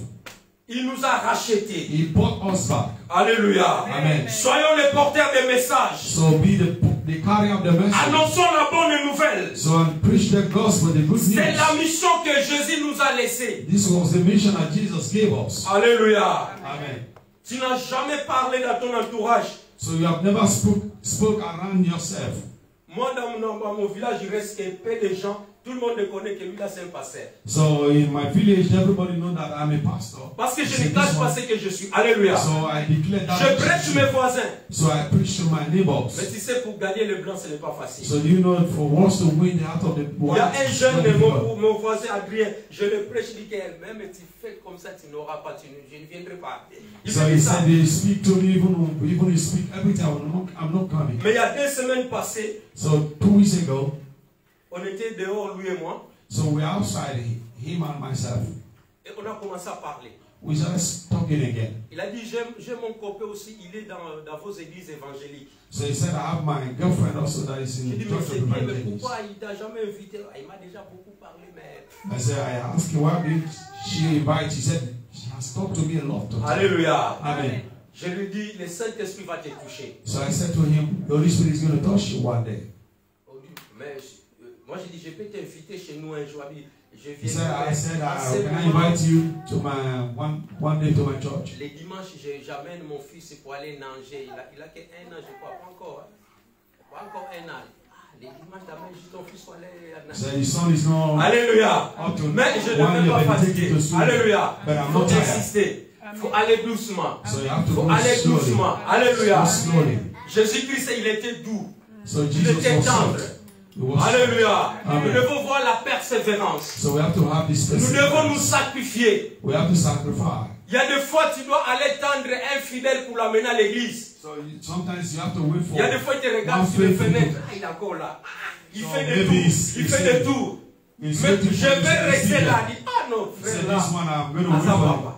Il nous a rachetés. He brought us back. Alléluia. Amen. Soyons les porteurs des messages. So be the carrier of the message. Annonçons la bonne nouvelle. So and preach the gospel, the good news. C'est la mission que Jésus nous a laissée. This was the mission that Jesus gave us. Alléluia. Amen. Tu n'as jamais parlé dans ton entourage. So you have never spoke around yourself. Moi, dans mon village, il reste peu de gens. Tout le monde connaît que lui, là, c'est un pasteur. So in my village, everybody knows that I'm a pastor. Parce que je So ne cache pas ce que je suis. Alléluia. So I declare that. Je prêche mes voisins. So I preach to my neighbors. Mais tu sais, pour gagner le blanc, ce n'est pas facile. So you know, for us to win the heart of the Il y a white, un jeune, mon voisin Adrien, je le prêche, il dit que même tu fais comme ça, tu n'auras pas, je ne viendrai pas. Il so me he dit ça. said they speak to me, even he speak every time. I'm not coming. Mais il y a 2 semaines passées, So 2 weeks ago, on était dehors, lui et moi, so we're outside, him and myself. et on a commencé à parler. We started talking again. Il a dit, j'ai mon copain aussi, il est dans vos églises évangéliques. So he said, I have my girlfriend also that is in J'ai the dit, mais church c'est of bien, mais Evangelist. pourquoi il t'a jamais invité? Il m'a déjà beaucoup parlé, mais... I said, I asked her, why did she invite? She said, she has talked to me a lot. Alléluia. Amen. Je lui dis, le Saint-Esprit va te toucher. So I said to him, the Holy Spirit is going to touch you one day. Mais moi, j'ai dit, je peux t'inviter chez nous un jour. He said, can I invite you to my one day to my church? Les dimanches, j'amène mon fils pour aller nager. Il a que 1 an, je crois, pas encore. Pas encore 1 an. Les dimanches, j'amène juste ton fils pour aller nager. So his son is not. Alléluia. Mais je ne vais pas fatiguer. Alléluia. Il faut insister. Il faut aller doucement. Il faut aller doucement. Alléluia. Jésus-Christ, il était doux. Il était tendre. Alléluia. Nous devons voir la persévérance. Nous devons nous sacrifier. Il y a des fois tu dois aller tendre un fidèle pour l'amener à l'église. Il y a des fois tu te regardes sur les fenêtres. Ah, il est encore là. Il fait des tours. Il fait des tours. Mais je vais rester là. Ah non, frère. Là.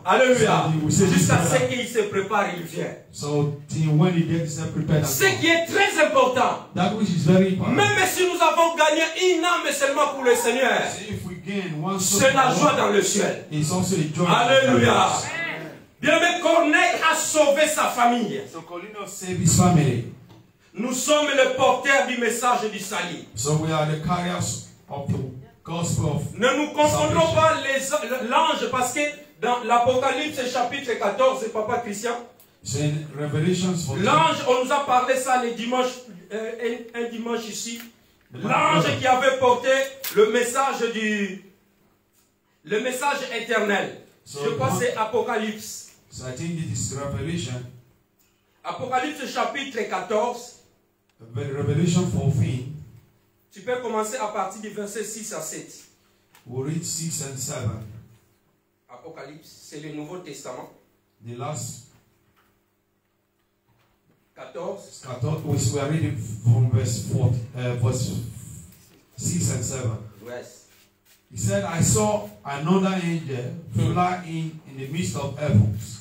Alléluia. Jusqu'à ce qu'il se prépare, il vient. Ce qui est très important. Même si nous avons gagné une âme seulement pour le Seigneur, c'est la joie dans le ciel. Alléluia. Bien, mais Corneille a sauvé sa famille. Nous sommes les porteurs du message du salut. Ne nous confondons pas l'ange, parce que dans l'Apocalypse chapitre 14, Papa Christian, l'ange, on nous a parlé ça le dimanche, un dimanche ici. L'ange qui avait porté le message éternel. Je crois que c'est Apocalypse. Apocalypse chapitre 14. Revelation 14. Tu peux commencer à partir du verset 6 à 7. We'll read 6 and 7. Apocalypse, c'est le Nouveau Testament. The last 14. We are reading from verse 6 and 7. Yes. He said, I saw another angel fly in the midst of heavens,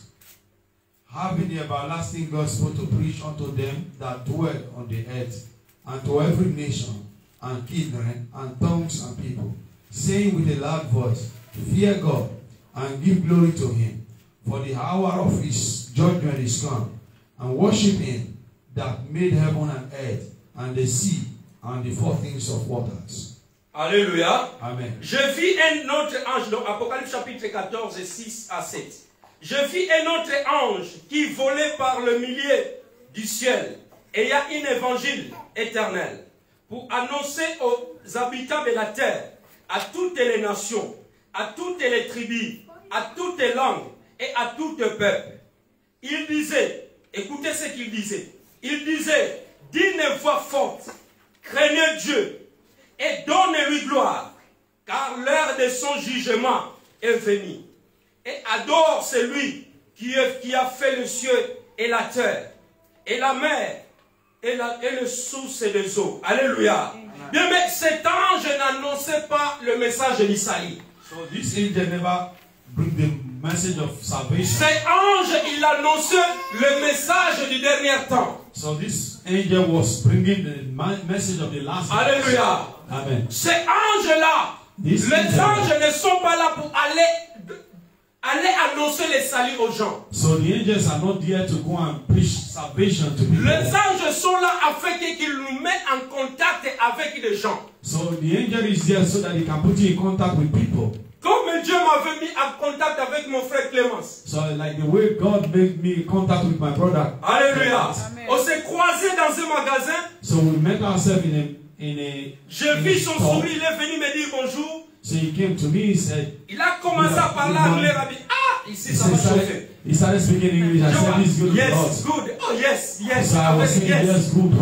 having the everlasting gospel to preach unto them that dwell on the earth, and to every nation, and kindred, and tongues, and people, saying with a loud voice, fear God, and give glory to him, for the hour of his judgment is come, and worship him that made heaven and earth, and the sea, and the four things of waters. Alléluia. Amen. Je vis un autre ange, dans Apocalypse chapitre 14, 6 à 7. Je vis un autre ange qui volait par le milieu du ciel, ayant un évangile éternel, pour annoncer aux habitants de la terre, à toutes les nations, à toutes les tribus, à toutes les langues et à tout peuple. Il disait, écoutez ce qu'il disait, il disait, d'une voix forte, craignez Dieu et donnez-lui gloire, car l'heure de son jugement est venue. Et adore celui qui a fait le ciel et la terre, et la mer, et le source des eaux. Alléluia. Bien, mais cet ange n'annonçait pas le message du salut. So this angel never bring the message of salvation. Cet ange, il annonçait le message du dernier temps. So this angel was bringing the message of the last. Alléluia. Amen. Ces anges-là, les anges ne sont pas là pour aller annoncer le salut aux gens. So the angels are not there to go and preach salvation to people. Les anges sont là afin qu'ils nous mettent en contact avec les gens. So the angel is there so that he can put you in contact with people. Comme Dieu m'avait mis en contact avec mon frère Clémence. So like the way God made me in contact with my brother. Alléluia. On s'est croisés dans un magasin. So we met ourselves in a je vis son sourire, il est venu me dire bonjour. So he came to me, he said, il a commencé à parler anglais, Rabbi. Ah, ici ça va chauffer. He started speaking English. I said, this is good. Yes, good. Oh, yes, yes. So I was saying, yes, good.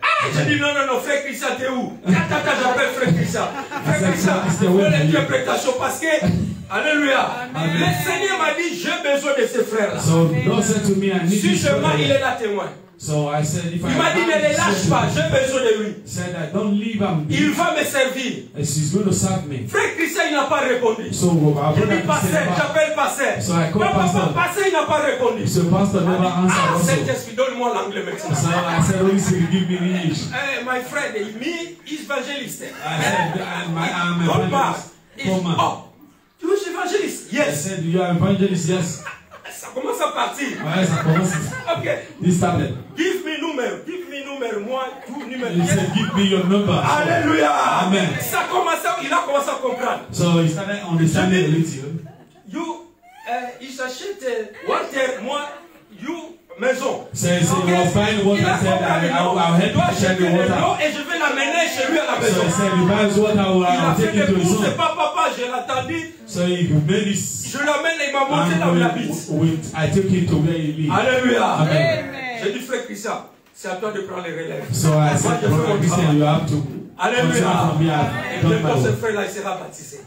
Ah, j'ai dit non, frère Christian, t'es où? J'appelle frère Christian. Frère Christian, pour l'interprétation, parce que, alléluia, le Seigneur m'a dit, j'ai besoin de ces frères-là. So God said to me, I need si seulement il est là témoin. So I said, if il m'a dit, ne les lâche pas, j'ai besoin de lui. Said, I don't leave him. Il va me servir. He's going to serve me. Frère Christian, il n'a pas répondu. So je dis pasteur, j'appelle pasteur. So I call pastor. Pasteur, il n'a pas répondu. So pastor never answered also. Saint-Esprit, donne-moi l'anglais maintenant. So I said, Holy Spirit, give me English. My friend, me evangelist. I said, I'm evangelist. Oh, tu es évangéliste? Yes. I said, you are evangelist? Yes. Ça commence à partir. Ouais, ça commence. Ok. This started. Give me numéro. Moi, tout numéro. He said, give me your number. Alléluia. Amen. Ça commence à, il a commencé à comprendre. So he started understanding a little. Il s'achète water, moi, maison. So he was buying water. I said, I'll help you to share the water. Et je vais l'amener chez lui à la maison. So he said, he buys water, I'll take it to his home. C'est pas papa, je l'attendis. So he made this. Je l'amène et il m'a montré là où il habite. I took him to where he lives. Alléluia. Amen. J'ai dit, frère Christian, c'est à toi de prendre les relèves. So I said, brother Christian, you have to. Alléluia. Et bientôt ce frère-là, il sera baptisé.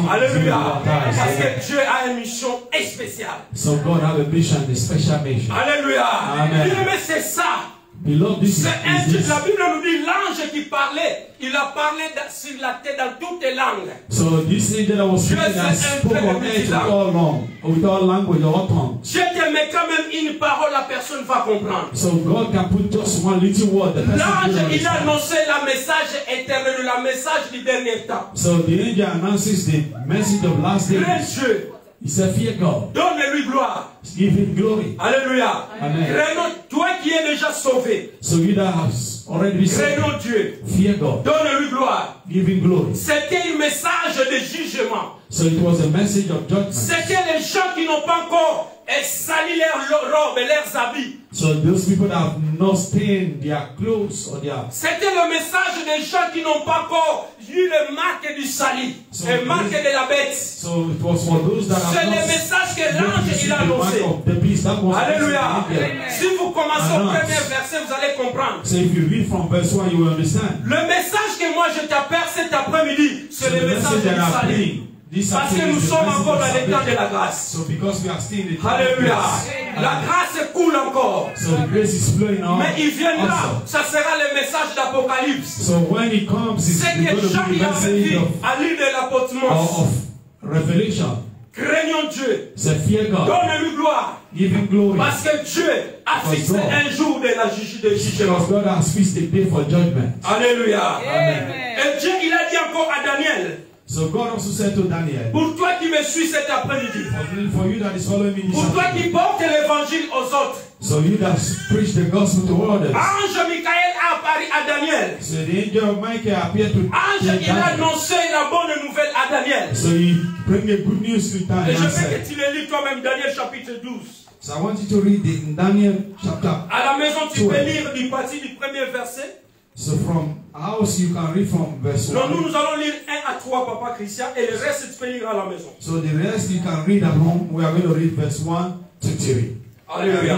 Alléluia. Parce que Dieu a une mission spéciale. So God have a mission, a special mission. Alléluia. Amen. Mais c'est ça. Beloved, this la is Bible nous dit l'ange qui parlait, il a parlé sur la terre dans toutes les langues. So this angel that was speaking has spoken on earth with all language, all tongues. Dieu te met quand même une parole, la personne va comprendre. So God can put just one little word. L'ange, il a annoncé le message éternel, le message du dernier temps. So the angel announces the message of last day. Dieu. He said, fear God. Donne-lui gloire. Give him glory. Alléluia. Amen. Craignons, toi qui es déjà sauvé. So you that has already been saved. Craignons Dieu. Fear God. Donne-lui gloire. Give him glory. C'était un message de jugement. So it was a message of judgment. C'était les gens qui n'ont pas encore sali leurs robes et leurs habits. So those people that have not stained their clothes or their. C'était le message des gens qui n'ont pas encore eu le marque du salut, le marque de la bête. So it was for those that have. C'est le message que l'ange il a annoncé. Alléluia. Si vous commencez au premier verset, vous allez comprendre. So if you read from verse 1, you will understand. Le message que moi je t'aperçois cet après-midi, c'est le message du salut. Parce que nous sommes encore dans l'état de la grâce. So because we are still in the Alléluia. La grâce coule encore. So the grace is flowing on. Mais il viendra, ça sera le message d'Apocalypse. So when it comes, it's going to be the message à l'île de l'apôtre of Revelation. Craignons Dieu. Fear God. Donne-lui gloire. Give him glory. Parce que Dieu a fixé un jour de la jugement. Because God has fixed a day for judgment. Alléluia. Amen. Et Dieu, il a dit encore à Daniel. So God also said to Daniel, pour toi qui me suis cet après-midi, for you that is following me, pour toi qui porte l'évangile aux autres, so you that preach the gospel to others, Ange Michael a apparu à Daniel. So the angel of Michael appeared to Ange, il a annoncé la bonne nouvelle à Daniel. So he bring the good news to Daniel. Et je veux que tu le lis toi-même, Daniel chapitre 12. So I want you to read it in Daniel chapter. À la maison, tu peux lire du parti du premier verset. So from house you can read from verse 1. Non, nous allons lire 1 à 3, Papa Christian, et le reste tu peux lire à la maison. So the rest you can read at home. We are going to read verse 1 to 3. Alléluia.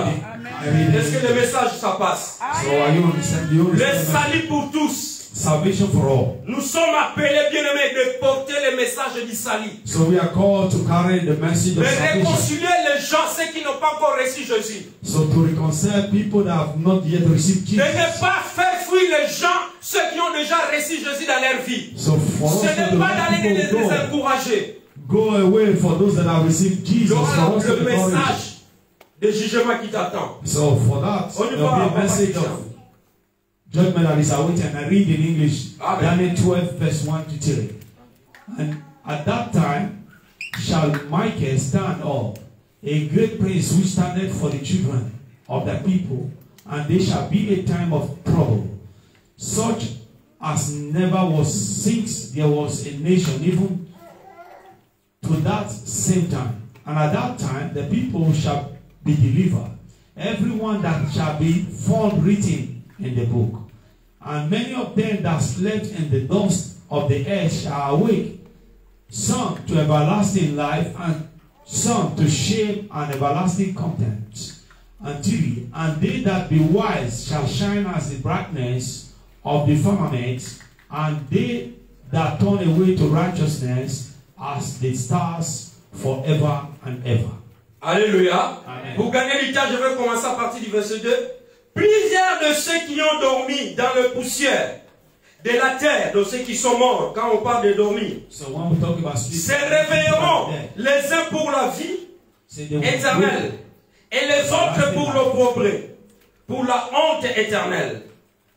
Est-ce que le message ça passe? So are you understanding? Le salut pour tous. Salvation for all. Nous sommes appelés, bien-aimés, de porter le message du salut. So we are called to carry the message of salvation. De réconcilier les gens, ceux qui n'ont pas encore reçu Jésus. So to reconcile people that have not yet received Jesus. De ne pas faire fuir les gens, ceux qui ont déjà reçu Jésus dans leur vie. So for us, ce n'est pas d'aller les désencourager. Go away for those that have received Jesus. For us le message de jugement qui t'attend. So for that, there will be a message of judgment that is awaiting. And I read in English, Daniel 12 verse 1 to 3. And at that time shall Michael stand up, a great prince which standeth for the children of the people, and there shall be a time of trouble, such as never was since there was a nation, even to that same time. And at that time the people shall be delivered, everyone that shall be found written in the book. And many of them that slept in the dust of the earth shall awake, some to everlasting life, and some to shame and everlasting contempt. And 3, and they that be wise shall shine as the brightness of the firmament, and they that turn away to righteousness as the stars forever and ever. Alléluia. Amen. Pour gagner du temps, je vais commencer à partir du verset 2. Plusieurs de ceux qui ont dormi dans la poussière de la terre, de ceux qui sont morts, quand on parle de dormir, se réveilleront les uns pour la vie éternelle et les autres pour l'opprobre, pour la honte éternelle.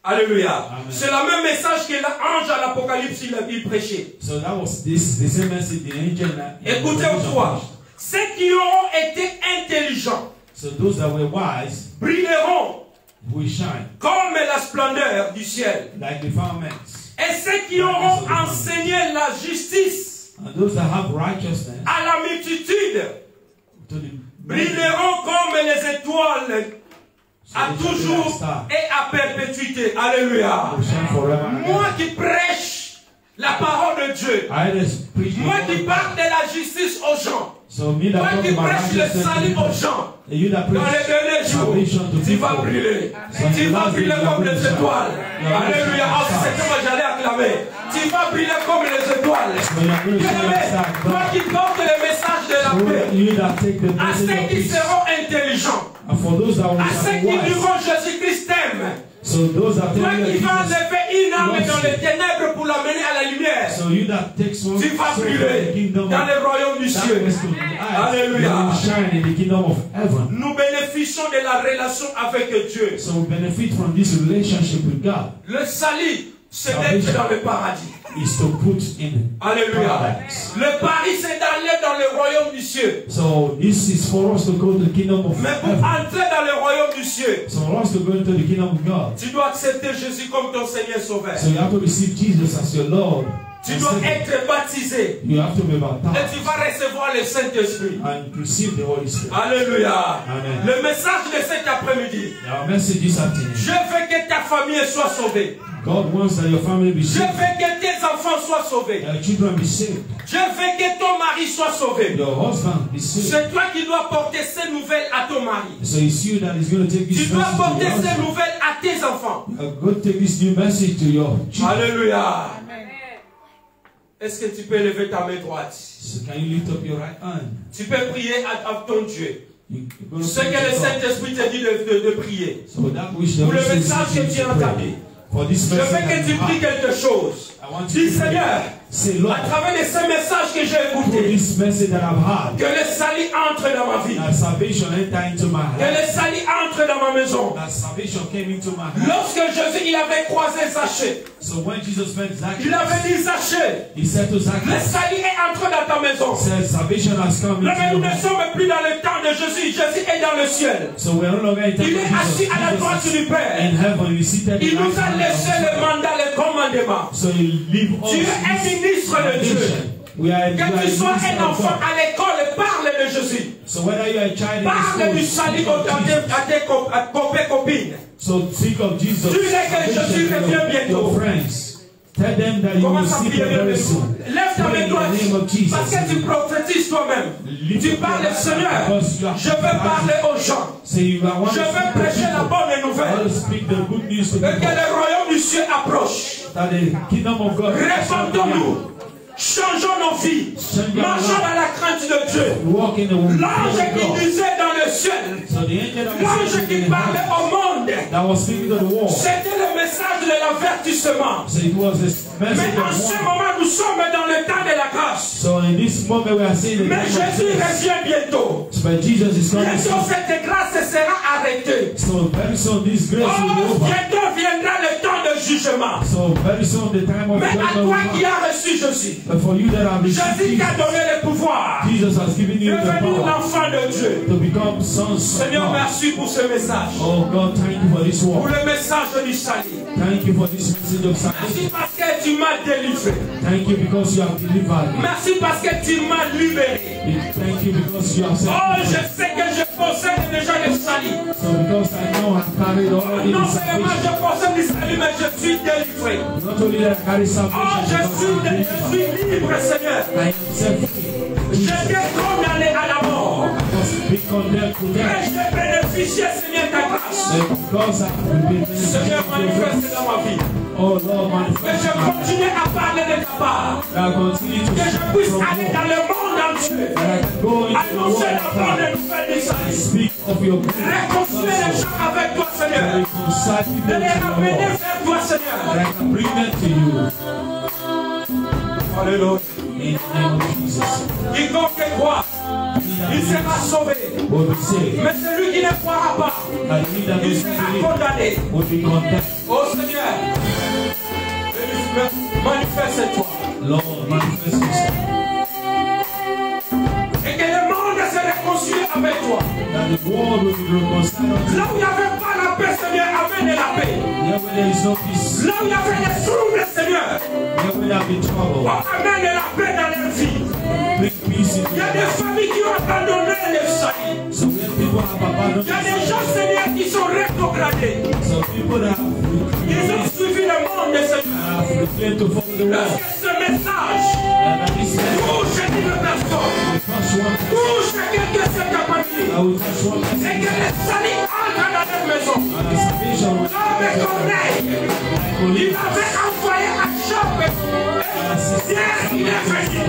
Alléluia. C'est le même message que l'ange à l'Apocalypse il prêchait. So that was the same message the angel. Écoutez autrefois, Ceux qui auront été intelligents, So those that were wise brilleront will shine comme la splendeur du ciel. like the firmament. Et ceux qui auront enseigné la justice And those that have righteousness à la multitude to the brilleront comme les étoiles à toujours et à perpétuité. Alléluia. will shine forever and Moi ever. qui prêche la parole de Dieu, I just preach the moi word qui of parle God. de la justice aux gens, So me that moi talk qui about prêche le righteousness to salut aux people, gens, and you that dans les preach derniers jours, salvation to tu vas people, briller. so Tu in the vas last days briller you comme will les shine. étoiles. You are Alléluia. going Oh, to c'est shine. ce que j'allais acclamer. Tu vas briller comme les étoiles. So you are going to shine Bien-aimé, like that. toi qui portes le message de la So paix, you that take the à message ceux of qui peace, seront intelligents, and for those that will à ceux qui be wise, diront Jésus-Christ t'aime, so those that toi tell you qui vas that enlever une âme loves dans you. les ténèbres pour l'amener à la lumière, So you that takes one tu vas soul from the briller kingdom dans of le royaume du ciel. darkness to the eyes, Alléluia. you will shine in the kingdom of heaven. Nous bénéficions de la relation avec Dieu. So we benefit from this relationship with God. Le salut, c'est d'être dans le paradis. Is to put in Alléluia. paradise. Le paradis, c'est d'aller dans le royaume du ciel. So this is for us to go to the kingdom of Mais pour heaven. entrer dans le royaume du ciel, So for us to go into the kingdom of God. tu dois accepter Jésus comme ton Seigneur Sauveur. So you have to receive Jesus as your Lord. Tu and dois Savior. être baptisé. You have to be Et baptized tu vas recevoir le Saint-Esprit. and receive the Holy Spirit. Alléluia. Amen. Le message de cet après-midi. Our message this afternoon. Je veux que ta famille soit sauvée. God wants that your family be Je saved. veux que tes enfants soient sauvés. Your children be saved. Je veux que ton mari soit sauvé. Your husband be saved. C'est toi qui dois porter ces nouvelles à ton mari. So it's you that is going to take Tu this dois message to porter your ces husband. nouvelles à tes enfants. You are going to take this new message to your children. Alléluia. Est-ce que tu peux lever ta main droite? So can you lift up your right hand? Tu peux prier à ton Dieu. You're going to Ce que pray le to God. Saint-Esprit te dit de prier. So that which the Pour le Holy message Spirit que is tu as to pray. entendu. For this Je veux message que that tu you pries have, quelque chose. I want Dis you to Seigneur, say, Lord, à travers de ces messages que j'ai through écoutés, this message that I've had, que le salut entre dans ma vie. that salvation enter into my Que heart. le salut entre dans ma maison. That salvation came into my heart. Lorsque Jésus il avait croisé Zachée, So when Jesus met Zacchaeus, il avait dit Zachée, he said to le Zacchaeus, salut est entré dans ta maison. he said, salvation has come Là, mais into nous your ne heart. sommes plus dans le temps de Jésus. Jésus est dans le ciel. So we're no longer in time Il of est assis Jesus. à la droite Jesus du is Père. in heaven. He's seated Il in nous a laissé le the mandat, le commandement. So he leave us Tu es un this ministre de Dieu. foundation. We are Que tu sois ministers un of enfant God. à l'école, parle de Jésus. So whether you are a child in Parle du the school, salut speak of Jesus. à tes copains, copines. So speak of Jesus. Dis-les que Jésus Salvation to revient bientôt. your friends. Tell them that you will Commence à see prier them very soon. Lève ta Pray main in the droite. name of Jesus. Parce que tu prophétises toi-même. Tu parles, Seigneur, je veux parler aux gens. Say you are one Je veux prêcher la bonne I nouvelle. want to speak the good news to Et que people. le royaume du ciel approche. That the kingdom of God. Répandons-nous. Changeons nos vies. Marchons dans la crainte de Dieu. Walk in the will L'ange of qui God. disait dans le ciel. So the angel that was L'ange speaking qui in the parlait heaven, au monde. that was speaking to the world. C'était le message de l'avertissement. So it was this Mais message en of ce warning. moment, nous sommes dans le temps de la grâce. So in this moment we are seeing the Mais time of Jésus grace. revient bientôt. But Jesus is coming Bientôt, soon. cette grâce sera arrêtée. So very soon this grace will be Oh, over. bientôt viendra le temps de jugement. So very soon the time of Mais à judgment will toi qui come. as reçu Jésus, But for you that have received Jésus t'a Jesus, donné le pouvoir. Jesus has given you the Devenir power l'enfant de Dieu. to become sons of Seigneur, God. merci pour ce message. Oh God, thank you for this Pour word. le message du salut. Thank you for this message of Merci salvation. parce que tu m'as délivré. Thank you because you have delivered me. Merci parce que tu m'as libéré. Thank you because you have set Oh, me je free. sais que je possède déjà le salut. So because I know I carried already Non the seulement salvation. je possède le salut, mais je suis délivré. Not only that I carry Oh, salvation, je because I'm delivered. suis libre, Seigneur. I am set free. J'étais condamné à la mort. I was be condemned to Mais death. je bénéficiais, Seigneur, de ta grâce. But because I have been Seigneur, manifeste dans ma vie. oh Lord, Que manifest je your power. continue à parler de ta part. That I continue to Que je speak puisse from aller you. dans le monde entier. That I can go into the Annoncer la bonne world nouvelle du and salut. speak of your goodness. Réconcilier les gens avec toi, Seigneur. Reconcile De people les to ramener the Lord. vers toi, That Seigneur. I can bring them to you. Alléluia. In the name of Jesus. Quiconque croit, il sera sauvé. Will be saved. Mais celui qui ne croira pas, And he that il will sera believe condamné. will be condemned. Oh Seigneur, manifeste-toi. Lord, manifest yourself. Et que le monde the world will be reconciled. Là où il n'y avait pas la paix, Seigneur, amène la paix. Here where there is no peace. Là où il y avait des troubles, Seigneur, Here where there be trouble. amène la paix dans leur vie. Bring peace in Il y a des familles qui ont abandonné les salis. So when people have abandoned, Il y a des gens, Seigneur, qui sont rétrogradés. some people that Ils ont suivi le monde, Seigneur. have refused to follow the Parce world. que ce message And this message touche une personne, will touch one person. touche quelqu'un de cette famille. I will touch one person. Et que les salis entrent dans leur maison. And a salvation will Comme Corneille, il avait envoyé un Job. Hier, il est venu.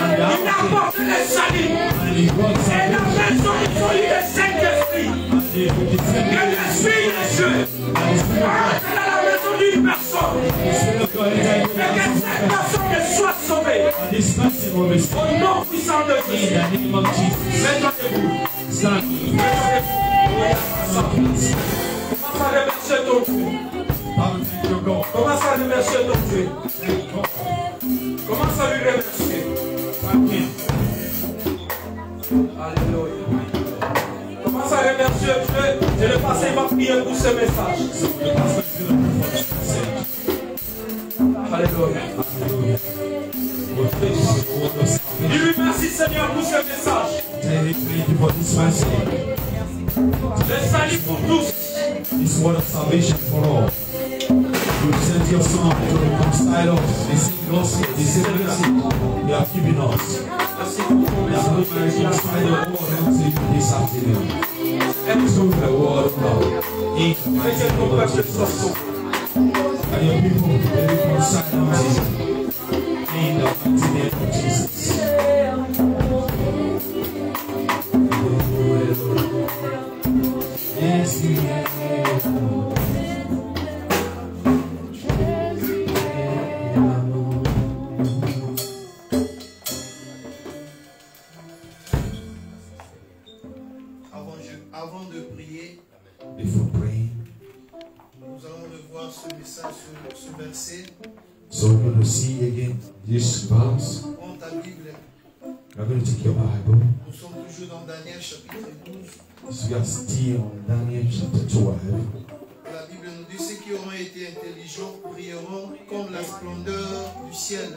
Il apporte les salis. and he brought Et la salvation. maison, ils ont eu le Saint-Esprit. And they will defend Que l'Esprit de Dieu and the Spirit of God. entre dans la maison d'une personne. The Spirit of God enter into the Et que house of cette God. personne soit sauvée. And this person will be saved Au nom puissant de in Jésus. the name of Jesus. Mets-toi debout. Stand. Commence à remercier ton Dieu. Father, thank you, God. Commence à remercier ton Dieu. Thank God. Commence à lui remercier. Thank Him. Alléluia. Commence à remercier Dieu. Je le passé, il va prier pour ce message. So the pastor is going to pray for this message. Alléluia. Hallelujah. We'll praise you for the word of salvation. Dis-lui merci Seigneur pour ce message. Tell him thank you for this message. Le salut pour tous. This word of salvation for all. You sent your son to reconcile us. The same gospel, the same message you have given us. Merci pour We are going to reconcile the world unto you this afternoon. Through the word of God. In the mighty name of Jesus. And your people will be reconciled unto you. In the mighty name of Jesus. Yes, we Avant de prier, Before praying, nous allons revoir ce message, ce verset. so we're going to see again this verse. Prends ta Bible. We're going to take your Bible. Nous sommes toujours dans Daniel chapitre 12. So we are still on Daniel chapter 12. La Bible nous dit ceux qui auront été intelligents prieront comme la splendeur du ciel.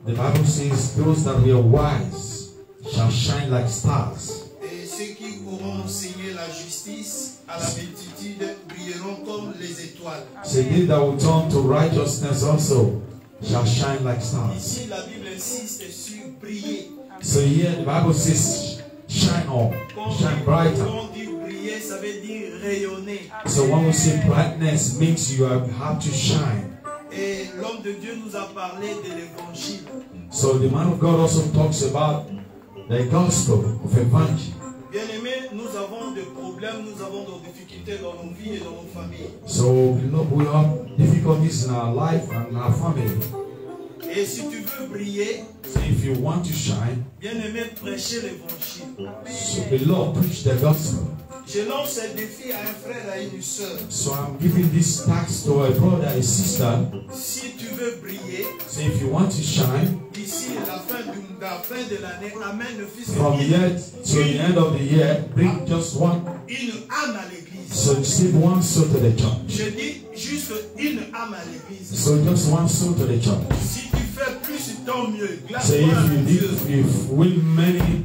The Bible says, those that were wise shall shine like stars. Et ceux qui auront enseigné la justice à la multitude brilleront comme les étoiles. So they that will turn to righteousness also shall shine like stars. Ici, la Bible insiste sur briller. So here the Bible says, shine on, shine brighter. Quand on dit briller, ça veut dire rayonner. So when we say brightness means you have to shine. Et l'homme de Dieu nous a parlé de l'évangile. So the man of God also talks about the gospel of evangel. Bien-aimés, nous avons des problèmes, nous avons des difficultés dans nos vies et dans nos familles. So we have difficulties in our life and in our family. Et si tu veux briller, So if you want to shine, bien-aimé, prêchez l'évangile. so the Lord preach the gospel. Je lance un défi à un frère et à une sœur. So I'm giving this task to a brother and sister. Si tu veux briller, So if you want to shine, d'ici la fin de l'année, amène le fils from here to the end of the year, bring just one. une âme à l'église. So save one soul to the church. Je dis juste une âme à l'église. So just one soul to the church. Si tu fais plus, tant mieux. Grâce So à Dieu. if you win many,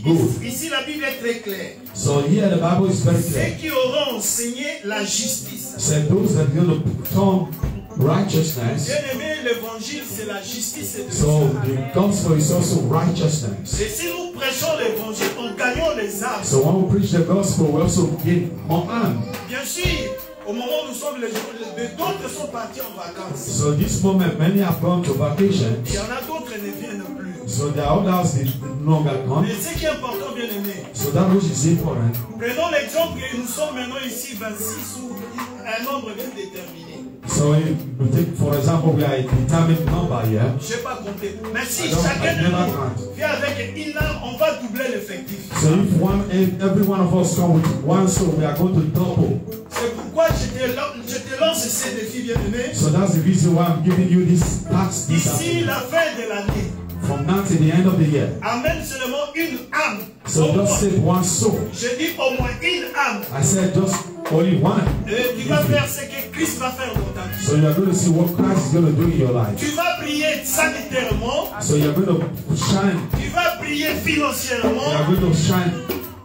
good. Ici, la Bible est très claire. So here the Bible is very Ceux clear. qui auront enseigné la justice. So those that are going to turn righteousness. Bien-aimé, l'évangile, c'est la justice et de So Dieu. the gospel is also righteousness. Et si nous prêchons l'évangile, on gagnons les âmes. So when we preach the gospel, we also gain more âmes. Bien sûr, au moment où nous sommes les jours, d'autres sont partis en vacances. So this moment, many have gone to vacation. Il y en a d'autres qui ne viennent plus. So the others did no longer come. Mais ce qui est important, bien aimé, So that which is important. prenons l'exemple que nous sommes maintenant ici 26 ou un nombre bien déterminé. So if we take, for example, we are a determined number here. Je n'ai pas compté. Mais si I don't- chacun I de never nous count. vient avec une âme, on va doubler l'effectif. So if every one of us come with one soul, we are going to double. C'est pourquoi je te lance ces défis, bien aimé. So that's the reason why I'm giving you this task this D'ici afternoon. la fin de l'année, from now to the end of the year. Amène seulement une âme. So just save one soul. Je dis au moins une âme. I said just only one. Et tu vas faire ce que Christ va faire dans ta vie. So you're going to see what Christ is going to do in your life. Tu vas prier sanitairement. So you're going to shine. Tu vas prier financièrement. You're going to shine.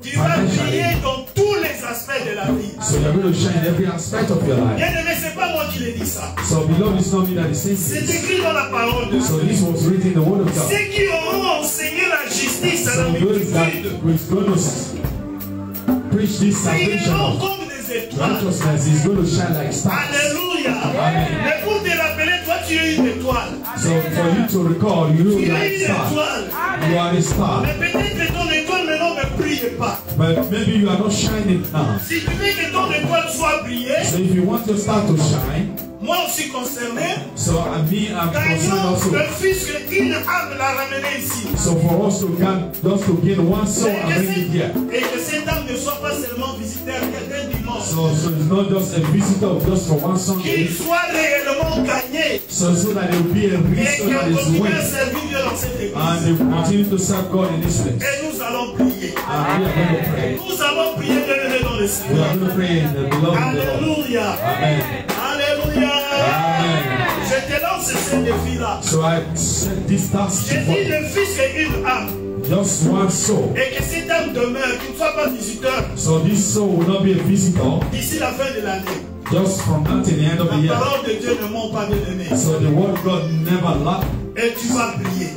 Tu vas prier dans tous les aspects de la vie. So you're going to shine in every aspect of your life. Bien-aimé, c'est pas moi qui l'ai dit ça. So beloved, it's not me that is saying C'est this. écrit dans la parole de So Dieu. this was written in the word of God. Ceux qui auront enseigné la justice à la So those that multitude is going to preach this salvation brilleront of comme des étoiles. righteousness is going to shine like stars. Alléluia. Amen. Mais pour te rappeler, toi tu es une étoile. So for you to recall, you Tu look es like une star. étoile. You are a star. Mais peut-être que ton étoile maintenant ne brille pas. But maybe you are not shining now. Si tu veux que ton étoile soit brillée, So if you want your star to shine, moi aussi concerné, so I'm concerned gagnons also. le fils qu'une âme l'a ramené ici. So for us to gain one soul and bring it here. Et que cette âme ne soit pas seulement visiteur d'un dimanche. So it's not just a visitor just for one Sunday. Qu'il soit réellement gagné. So that there will be a Et reason that qu'il is continue à winning. servir Dieu dans cette église. And they will continue to serve God in this place. Et nous allons prier. And we are going to pray. Nous allons prier de dans le We Seigneur. are going to pray in the beloved of the Lord. Alléluia. Amen. Alléluia. Amen. Je te lance ce défi-là. So I set this task J'ai before dit you. le fils et une âme. Just one soul. Et que cette âme demeure, qu'il ne soit pas visiteur So this soul will not be a visitor d'ici la fin de l'année. just from now to the end of the La year. parole de Dieu ne ment pas, bien-aimé. So the word of God never lack. Et tu vas prier.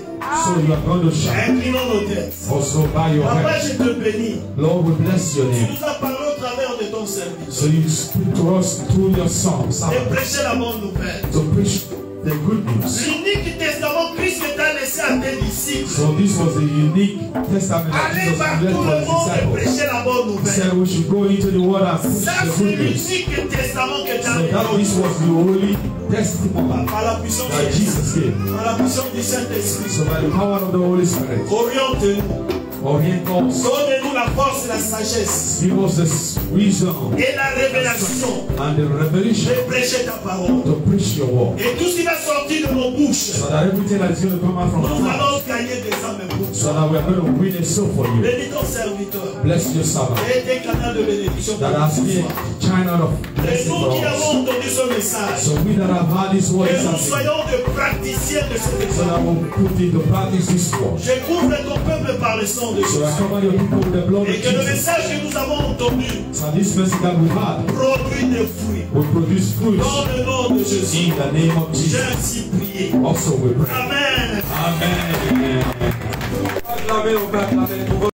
So you are going to shine. Inclinons nos têtes. Also by your Papa, head. je te bénis. Lord, we bless your Tu name. nous as parlé au travers de ton service. So you speak to us through your songs Et prêcher la bonne nouvelle. to preach the good news. L'unique testament Christ t'a laissé à tes disciples. So this was the unique testament that Allez Jesus par left tout for le his monde et disciples. prêcher la bonne He nouvelle. said we should go into the world and preach Ça, the c'est good news. l'unique testament que tu So as that this was the only testimony par la puissance that Jesus gave. par la puissance du Saint-Esprit. So by the power of the Holy Spirit, Oriente-nous. orient us, Donne-nous la force et la sagesse give us the wisdom et la révélation and the revelation de prêcher ta parole. to preach your word. Et tout ce qui va sortir de nos bouches, So that everything that is going to come out from nous our mouth, allons gagner des âmes pour so toi. that we are going to win a soul for you. Bénis ton serviteur. Bless your servant Et des canaux de bénédiction pour that has been nous. china of Et blessing nous for qui us. avons entendu ce message, So we that have heard this word que is nous something. soyons des praticiens de cette So that école. we'll put into practice this word. Je couvre ton peuple par le sang de So I Jésus. cover your people with the blood of Et que le Jesus. message que nous avons entendu So this message that we had produit des fruits. will produce fruits Dans le nom de Jésus, in the name of j'ai Jesus. ainsi prié. Also we pray. Amen. Amen. Acclamez, on va acclamer.